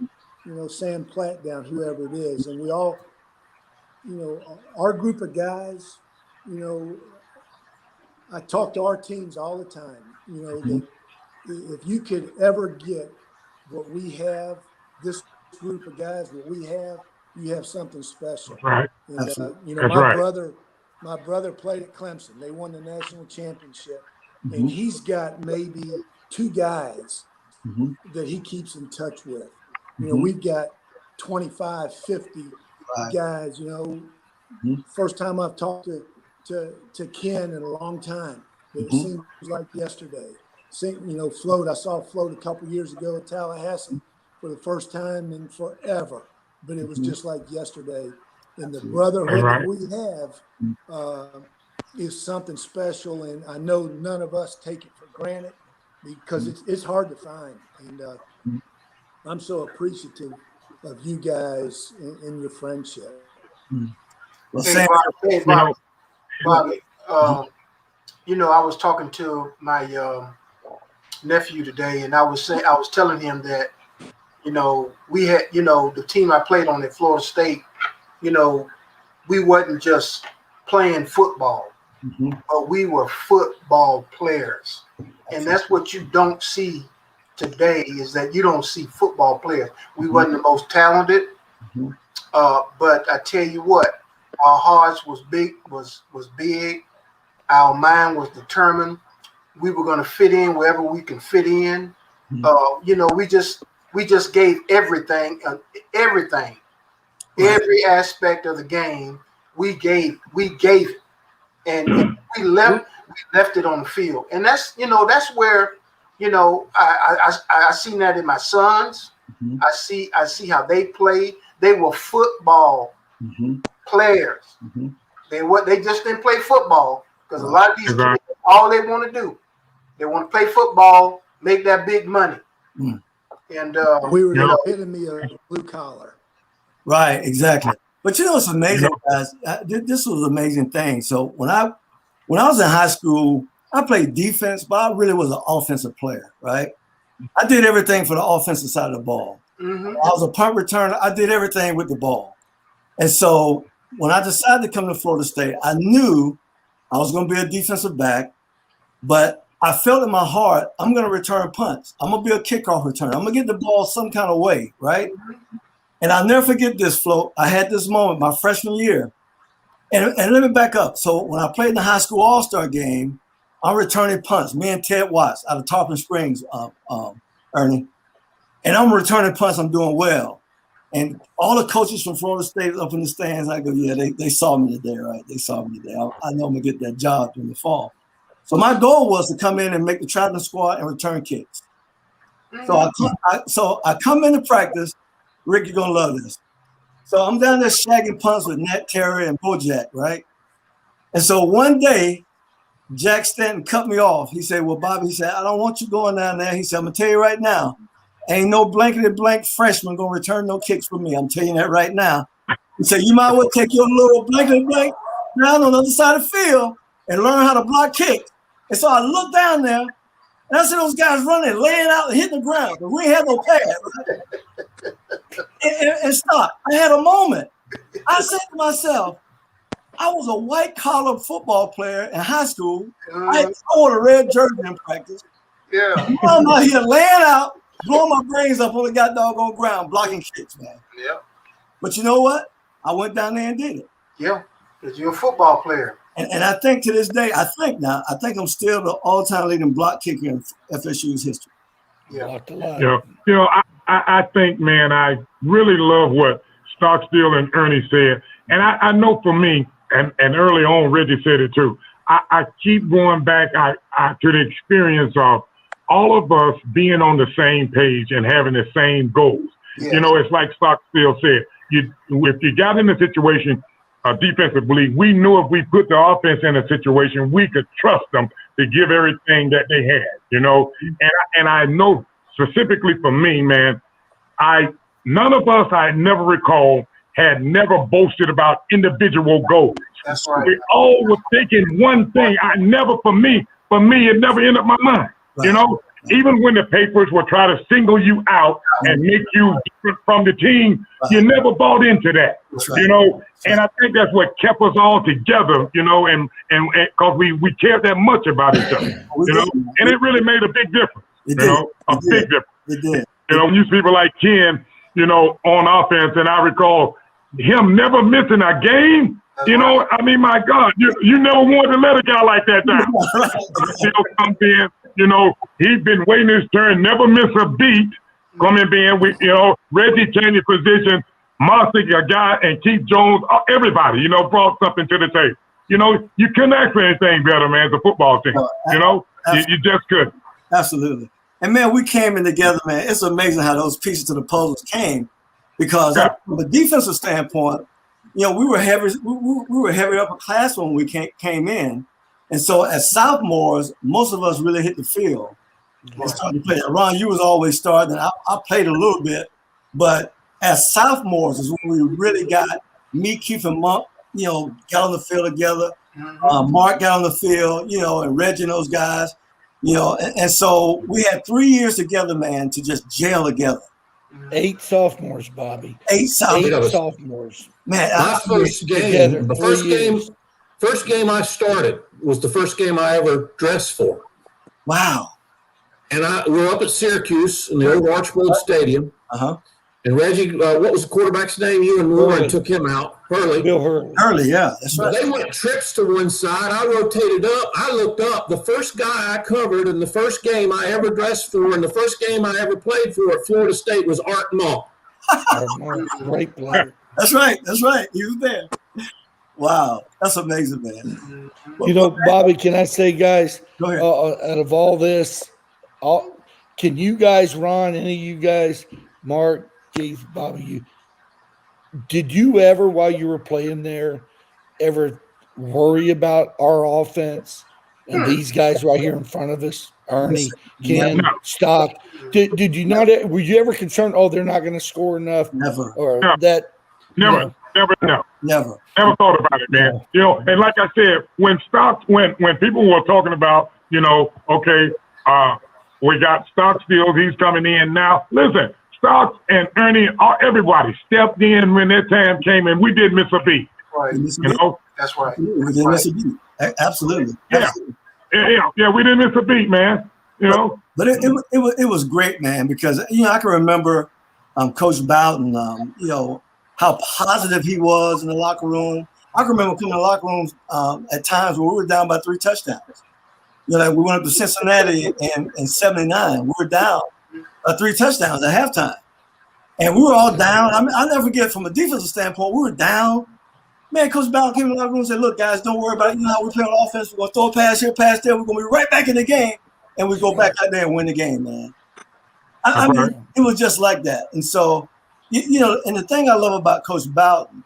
Sam Platt down, whoever it is. And we all, our group of guys, I talk to our teams all the time, that if you could ever get what we have, this group of guys, what we have, you have something special. Right. And, my brother played at Clemson. They won the national championship. And he's got maybe 2 guys that he keeps in touch with. We've got 25, 50 guys, First time I've talked to Ken in a long time. It seems like yesterday. Float, I saw Float a couple years ago at Tallahassee for the first time in forever, but it was just like yesterday. And the brotherhood that we have is something special, and I know none of us take it for granted because it's hard to find. And I'm so appreciative of you guys and your friendship. Well, hey, Bobby, I was talking to my nephew today, and I was telling him that, we had, the team I played on at Florida State, we wasn't just playing football, but we were football players. And that's what you don't see today, is that you don't see football players. We wasn't the most talented, but I tell you what, our hearts was big. Our mind was determined. We were going to fit in wherever we can fit in. We just gave everything, every aspect of the game. We gave it, and we left it on the field. And that's where, I seen that in my sons. I see how they played. They were football players. They just didn't play football, because a lot of these kids, all they want to do, they want to play football, make that big money. And we were the epitome of blue collar. Right, exactly. But it's amazing, guys. This was an amazing thing. So when I was in high school, I played defense, but I really was an offensive player, right? I did everything for the offensive side of the ball. I was a punt returner. I did everything with the ball. And so when I decided to come to Florida State, I knew I was going to be a defensive back, but I felt in my heart, I'm going to return punts. I'm going to be a kickoff returner. I'm going to get the ball some kind of way, right? And I'll never forget this, Flo. I had this moment my freshman year. And let me back up. So when I played in the high school all-star game, I'm returning punts. Me and Ted Watts out of Tarpon Springs, Ernie. And I'm returning punts. I'm doing well. And all the coaches from Florida State up in the stands, I go, yeah, they saw me today, right? They saw me today. I know I'm going to get that job in the fall. So my goal was to come in and make the traveling squad and return kicks. So I come into practice. Rick, you're going to love this. So I'm down there shagging punts with Nat Terry and Bojack, right? And so one day, Jack Stanton cut me off. He said, well, Bobby, he said, I don't want you going down there. He said, I'm going to tell you right now, ain't no blankety blank freshman going to return no kicks from me. I'm telling you that right now. He said, you might well take your little blankety blank down on the other side of the field and learn how to block kicks. And so I looked down there, and I see those guys running, laying out, and hitting the ground. But we had no pad. Right? And stop. I had a moment. I said to myself, I was a white-collar football player in high school. I wore a red jersey in practice. Yeah. I'm out here laying out, blowing my brains up on the goddamn ground, blocking kicks, man. Yeah. But you know what? I went down there and did it. Yeah, because you're a football player. And I think to this day, I think I'm still the all-time leading block kicker in FSU's history. Yeah. I think, man, I really love what Stockstill and Ernie said. And I know for me, and early on, Reggie said it too, I keep going back to the experience of all of us being on the same page and having the same goals. Yes. It's like Stockstill said, if you got in a situation defensively, we knew if we put the offense in a situation, we could trust them to give everything that they had, And I know specifically for me, man, none of us, I never recall, had never boasted about individual goals. That's right. We all were thinking one thing. For me, it never entered my mind. Right. Even when the papers would try to single you out and make you different from the team, you never bought into that. Right. And I think that's what kept us all together, and because we cared that much about each other, and it really made a big difference. Big difference. It did. When you see people like Ken, on offense, and I recall him never missing a game. My God, you never wanted to let a guy like that down. Comes in, he's been waiting his turn, never miss a beat. Coming in, Reggie changed his position, Mossick, a guy, and Keith Jones, everybody, brought something to the table. You couldn't ask for anything better, man, as a football team. You just couldn't. Absolutely. And, man, we came in together, man. It's amazing how those pieces to the puzzles came because from a defensive standpoint, we were heavy upperclassmen when we came in. And so as sophomores, most of us really hit the field and started to play. Ron, you was always starting. I played a little bit. But as sophomores is when we really got me, Keith, and Monk, got on the field together. Mark got on the field, and Reggie and those guys. And so we had 3 years together, man, to just gel together. 8 sophomores, Bobby. 8 sophomores. Man, first game I started was the first game I ever dressed for. Wow. And we were up at Syracuse in the old Archbold Stadium. Uh-huh. And Reggie, what was the quarterback's name? You and Warren took him out. Hurley. Bill Hurley. Hurley, yeah. That's right. They went trips to one side. I rotated up. I looked up. The first guy I covered in the first game I ever dressed for and the first game I ever played for at Florida State was Art Monk. Great player. That's right. He was there. Wow. That's amazing, man. Bobby, can I say, guys, go ahead. Out of all this, can you guys, Ron, any of you guys, Mark, Keith, Bobby, did you ever, while you were playing there, ever worry about our offense and these guys right here in front of us, Ernie, Ken, Stock? Did you not? Were you ever concerned? Oh, they're not going to score enough. Never. Or that. Never. Never thought about it, man. And like I said, when people were talking about, okay, we got Stockstill, he's coming in now. Listen, Stocks and Ernie, everybody stepped in when that time came, and we didn't miss a beat. Right. That's right. We didn't miss a beat. Absolutely. Yeah, we didn't miss a beat, man. But it was great, man, because I can remember Coach Bowden, how positive he was in the locker room. I can remember coming to the locker room at times where we were down by 3 touchdowns. We went up to Cincinnati in 79. We were down 3 touchdowns at halftime. And we were all down. I mean, I'll never forget from a defensive standpoint, we were down. Man, Coach Bowden came in the locker room and said, look, guys, don't worry about it. You know how we play on offense. We're going to throw a pass here, pass there. We're going to be right back in the game. And we go back out there and win the game, man. I mean, it was just like that. And so, and the thing I love about Coach Bowden,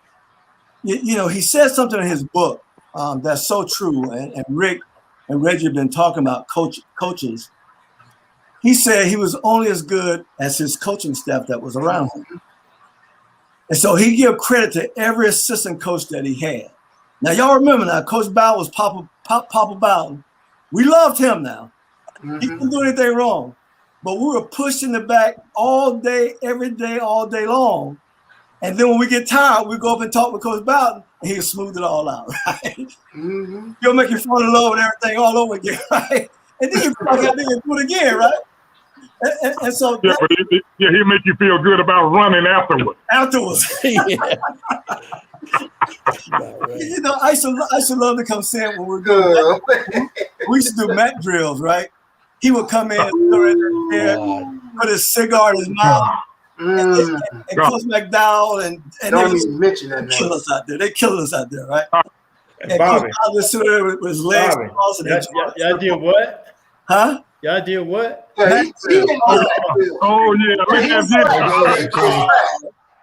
he said something in his book that's so true. And Rick and Reggie have been talking about coaches. He said he was only as good as his coaching staff that was around him. And so he gave credit to every assistant coach that he had. Now, y'all remember now, Coach Bowden was Papa Bowden. We loved him now. He didn't do anything wrong. But we were pushed in the back all day, every day, all day long. And then when we get tired, we go up and talk with Coach Bowden, and he'll smooth it all out, right? He'll make you fall in love with everything all over again, right? And then you probably got to do it again, right? And so he'll make you feel good about running afterwards. I used to love to come see him when we were doing we used to do mat drills, right? He would come in and put his cigar in his mouth. And Coach McDowell and don't even mention that. Kill us out there. They killed us out there, right? And Bobby, Coach Bowden with his legs crossed. Y'all did what? Huh? Y'all did what? Yeah, he didn't know that. Oh yeah, look at that.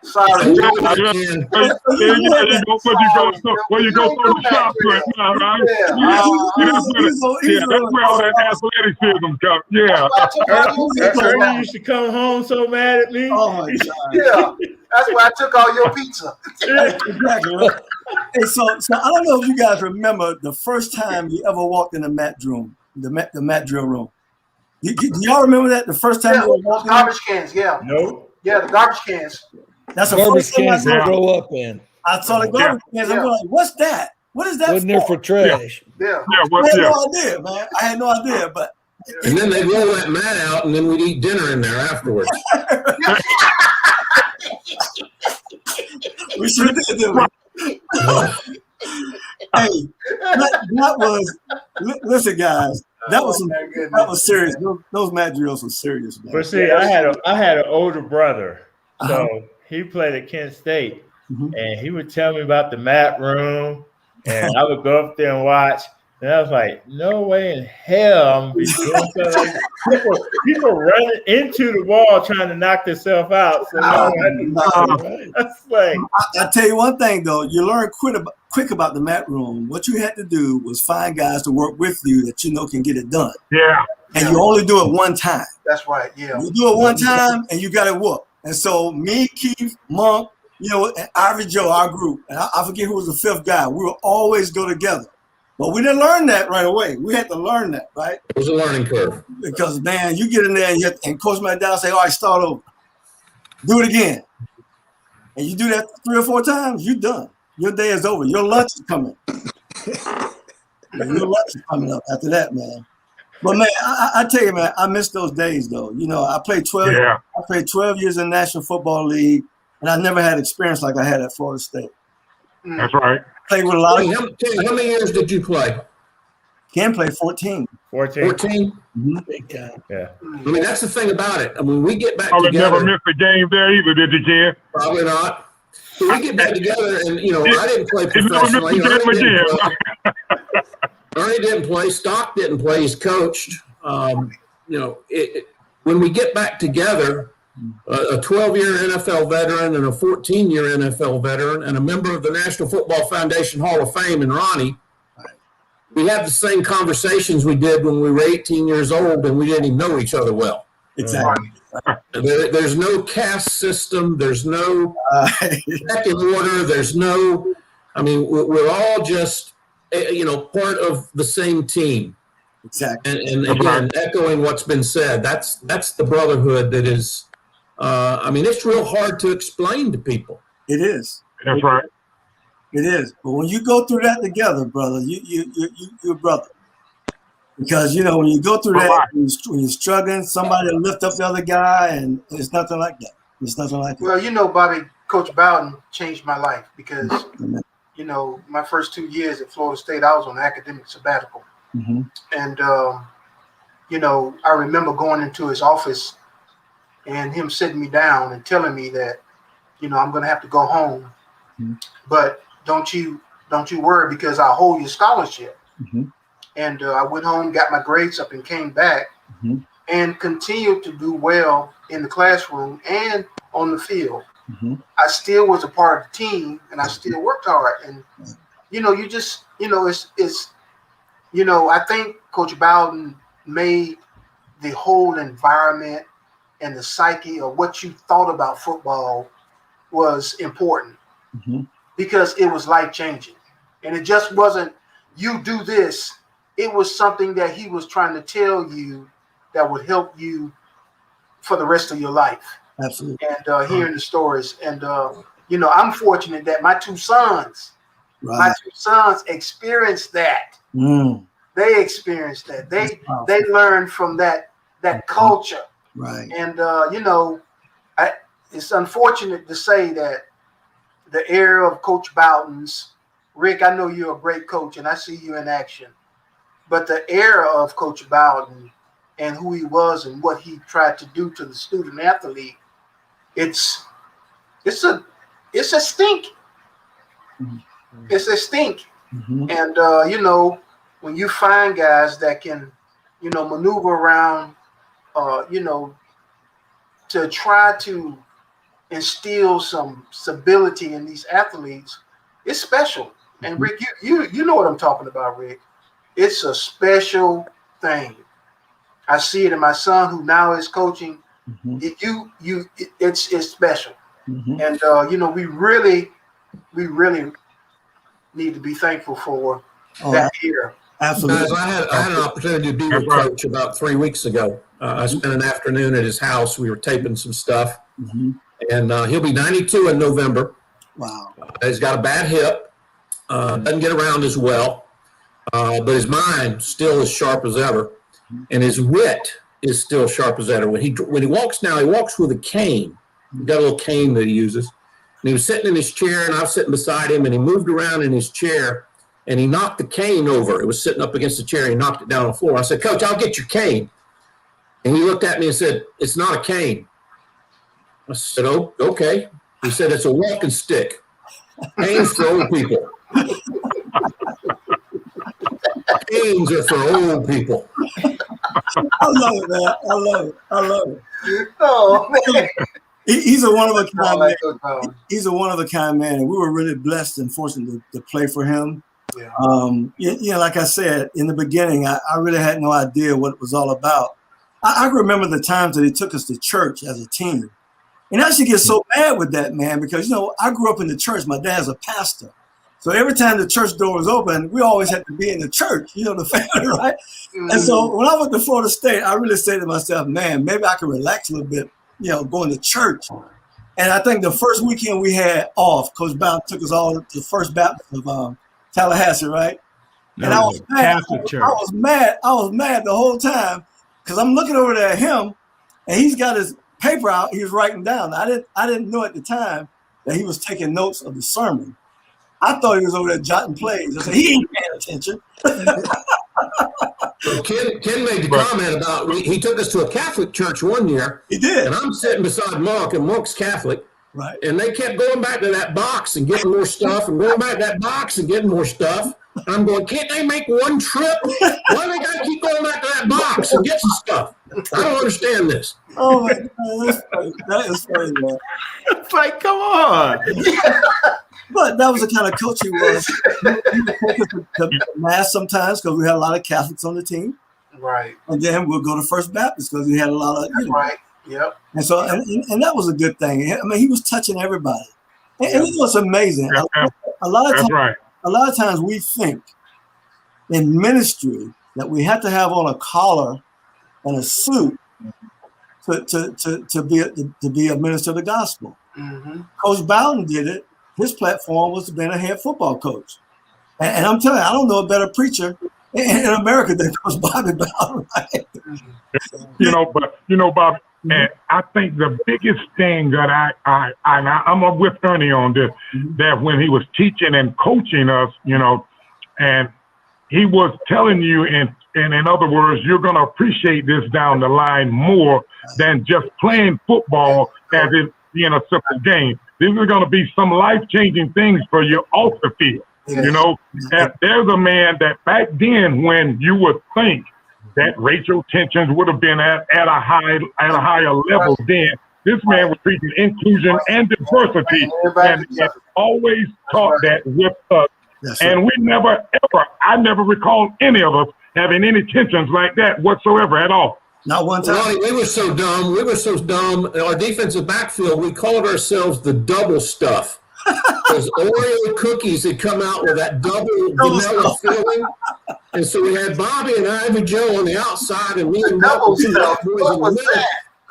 Sorry. You go from the shop right now, right? That's where all that athleticism comes. Yeah. Ernie used to come home so mad at me. Oh my God. Yeah, that's why I took all your pizza. Exactly. Right? And so I don't know if you guys remember the first time you ever walked in the mat room, the mat drill room. Do y'all remember that? The first time you walked in? Garbage cans, yeah. No. Yeah, the garbage cans. That's the garbage cans to grow up in. I saw the garbage cans. I'm like, what's that? What is that? Wasn't there for trash? Yeah. I had no idea, man. I had no idea, but. And then they'd roll that mat out, and then we'd eat dinner in there afterwards. We sure did, didn't we? Hey, that was. Listen, guys. That was serious. Those mat drills were serious, man. But see, I had an older brother, so he played at Kent State, and he would tell me about the mat room, and I would go up there and watch. And I was like, no way in hell I'm gonna be doing something. People running into the wall trying to knock themselves out. So that's like. I tell you one thing though, you learn quick about the mat room. What you had to do was find guys to work with you that can get it done. Yeah. And you only do it one time. That's right. Yeah. You do it one time and you got it whooped. And so me, Keith, Monk, and Ivy Joe, our group, and I forget who was the fifth guy. We would always go together. But we didn't learn that right away. We had to learn that, right? It was a learning curve. Because, man, you get in there and Coach McDowell say, all right, start over. Do it again. And you do that 3 or 4 times, you're done. Your day is over. Your lunch is coming. Your lunch is coming up after that, man. But, man, I tell you, man, I miss those days, though. I played 12 Yeah. I played 12 years in the National Football League, and I never had experience like I had at Florida State. That's right. Played with a lot of how many years did you play? Ken played 14. 14? Big time. Yeah. I mean, that's the thing about it. I mean, we get back Probably together. never missed a game there either, did you, Ken? Probably not. So we get back together, and I didn't play You never missed professionally. a game again. Ernie didn't play. Stock didn't play. He's coached. When we get back together, a 12-year NFL veteran and a 14-year NFL veteran and a member of the National Football Foundation Hall of Fame and Ronnie, we have the same conversations we did when we were 18 years old and we didn't even know each other well. Exactly. There's no caste system. There's no pecking order. There's no, we're all just, part of the same team. Exactly. And again, echoing what's been said, that's the brotherhood that is, it's real hard to explain to people. It is. That's right. It is. But when you go through that together, brother, you're a brother. Because, when you go through that, when you're struggling, somebody will lift up the other guy, and it's nothing like that. There's nothing like it. Well, Bobby, Coach Bowden changed my life because, my first 2 years at Florida State, I was on academic sabbatical. Mm-hmm. And, I remember going into his office and him sitting me down and telling me that, I'm going to have to go home, but don't you worry because I'll hold your scholarship. Mm-hmm. And I went home, got my grades up and came back and continued to do well in the classroom and on the field. Mm-hmm. I still was a part of the team and I still worked hard. And, you just, it's I think Coach Bowden made the whole environment and the psyche of what you thought about football was important because it was life-changing. And it just wasn't, you do this. It was something that he was trying to tell you that would help you for the rest of your life. Absolutely. And hearing the stories. And, I'm fortunate that my two sons experienced that. Mm. They experienced that. They learned from that culture. Right. And, it's unfortunate to say that the era of Coach Bowden's, Rick, I know you're a great coach and I see you in action, but the era of Coach Bowden and who he was and what he tried to do to the student athlete, it's a stink. Mm-hmm. It's a stink. Mm-hmm. And, when you find guys that can, maneuver around, to try to instill some stability in these athletes, it's special. And Rick, you know what I'm talking about, Rick. It's a special thing. I see it in my son who now is coaching. It's special. And we really need to be thankful for that year. Absolutely. Guys, I had an opportunity to be with Coach about 3 weeks ago. I spent an afternoon at his house. We were taping some stuff. And he'll be 92 in November. Wow. He's got a bad hip. Doesn't get around as well. But his mind still as sharp as ever. And his wit is still sharp as ever. When he walks now, he walks with a cane. He's got a little cane that he uses. And he was sitting in his chair, and I was sitting beside him, and he moved around in his chair, and he knocked the cane over. It was sitting up against the chair, and he knocked it down on the floor. I said, Coach, I'll get your cane. And he looked at me and said, it's not a cane. I said, oh, okay. He said, it's a walking stick. Canes for old people. Canes are for old people. I love it, man. I love it. Oh, man. He's a one-of-a-kind man. He's a one-of-a-kind man. And we were really blessed and fortunate to play for him. Yeah. Like I said, in the beginning, I really had no idea what it was all about. I remember the times that he took us to church as a team. And I used to get so mad with that, man, because, I grew up in the church. My dad's a pastor. So every time the church door was open, we always had to be in the church, the family, right? And so when I went to Florida State, I really said to myself, man, maybe I can relax a little bit, going to church. And I think the first weekend we had off, Coach Bowden took us all to the First Baptist of Tallahassee, right? And I was mad. I was mad the whole time because I'm looking over there at him, and he's got his paper out. He was writing down. I didn't know at the time that he was taking notes of the sermon. I thought he was over there jotting plays. I said, he ain't paying attention. So Ken made the comment about he took us to a Catholic church one year. He did. And I'm sitting beside Mark, and Mark's Catholic. Right. And they kept going back to that box and getting more stuff and going back to that box and getting more stuff. And I'm going, can't they make one trip? Why do they got to keep going back to that box and get some stuff? I don't understand this. Oh, my God. That is funny, man. It's like, come on. But that was the kind of coach he was. He would take us to mass sometimes because we had a lot of Catholics on the team. Right. And then we'll go to First Baptist because we had a lot of, Right. Yep. And so, and that was a good thing. I mean, he was touching everybody. And it was amazing. A lot of times we think in ministry that we have to have on a collar and a suit to be a minister of the gospel. Mm-hmm. Coach Bowden did it. His platform was being a head football coach. And I'm telling you, I don't know a better preacher in America than Coach Bobby Butler. Right? Bobby, And I think the biggest thing that I'm with Ernie on this, that when he was teaching and coaching us, and he was telling you, and in other words, you're going to appreciate this down the line more than just playing football as it being a simple game. These are going to be some life-changing things for you off the field. And there's a man that back then, when you would think that racial tensions would have been at a higher level then, this man was preaching inclusion and diversity, and always taught that with us. And we never, ever, I never recall any of us having any tensions like that whatsoever at all. Not one time. Ronnie, we were so dumb. Our defensive backfield, we called ourselves the double stuff. Because Oreo cookies had come out with that double vanilla filling. And so we had Bobby and Ivy Joe on the outside and me and Double Stuff boys in the middle.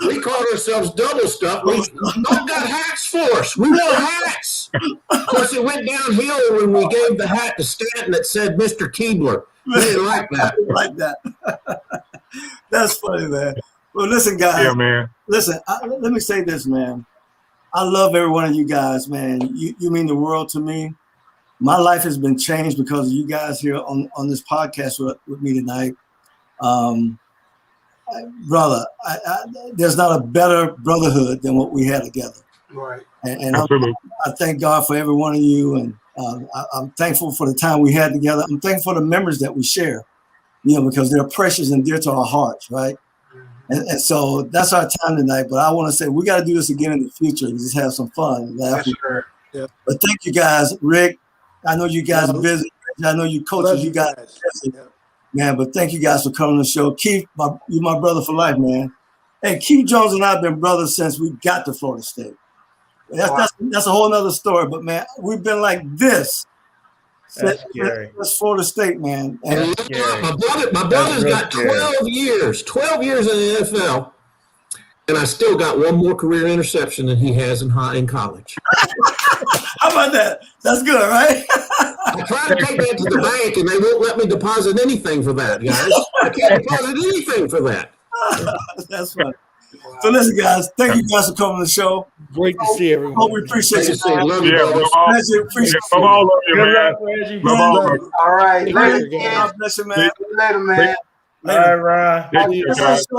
We called ourselves double stuff. We all got hats for us. We wore hats. Of course, it went downhill when we gave the hat to Stanton that said Mr. Keebler. We didn't like that. Like that. That's funny, man. Well, listen, guys. Yeah, man. Listen, let me say this, man. I love every one of you guys, man. You mean the world to me. My life has been changed because of you guys here on this podcast with me tonight. Brother, there's not a better brotherhood than what we had together. Right. And I thank God for every one of you. And I'm thankful for the time we had together. I'm thankful for the memories that we share, because they're precious and dear to our hearts, right? And so that's our time tonight. But I want to say we got to do this again in the future and just have some fun. Yes, sir. Yeah. But thank you guys. Rick, I know you guys are busy. I know you coaches, you guys are busy. Yeah. Man, but thank you guys for coming on the show. Keith, you're my brother for life, man. Hey, Keith Jones and I have been brothers since we got to Florida State. That's a whole nother story. But, man, we've been like this. That's Florida State, man. And my brother's got 12 years in the NFL, and I still got one more career interception than he has in college. How about that? That's good, right? I try to take that to the bank, and they won't let me deposit anything for that, guys. I can't deposit anything for that. That's funny. So listen, guys, thank you guys for coming on the show. Great to see everyone. Hope we appreciate you. Love you, Yeah, brothers. Appreciate love all of you, Good man. luck, Reggie. Love all of you. All right. Later, God bless you, man. Later, man. All right, Ron. Yeah, you guys.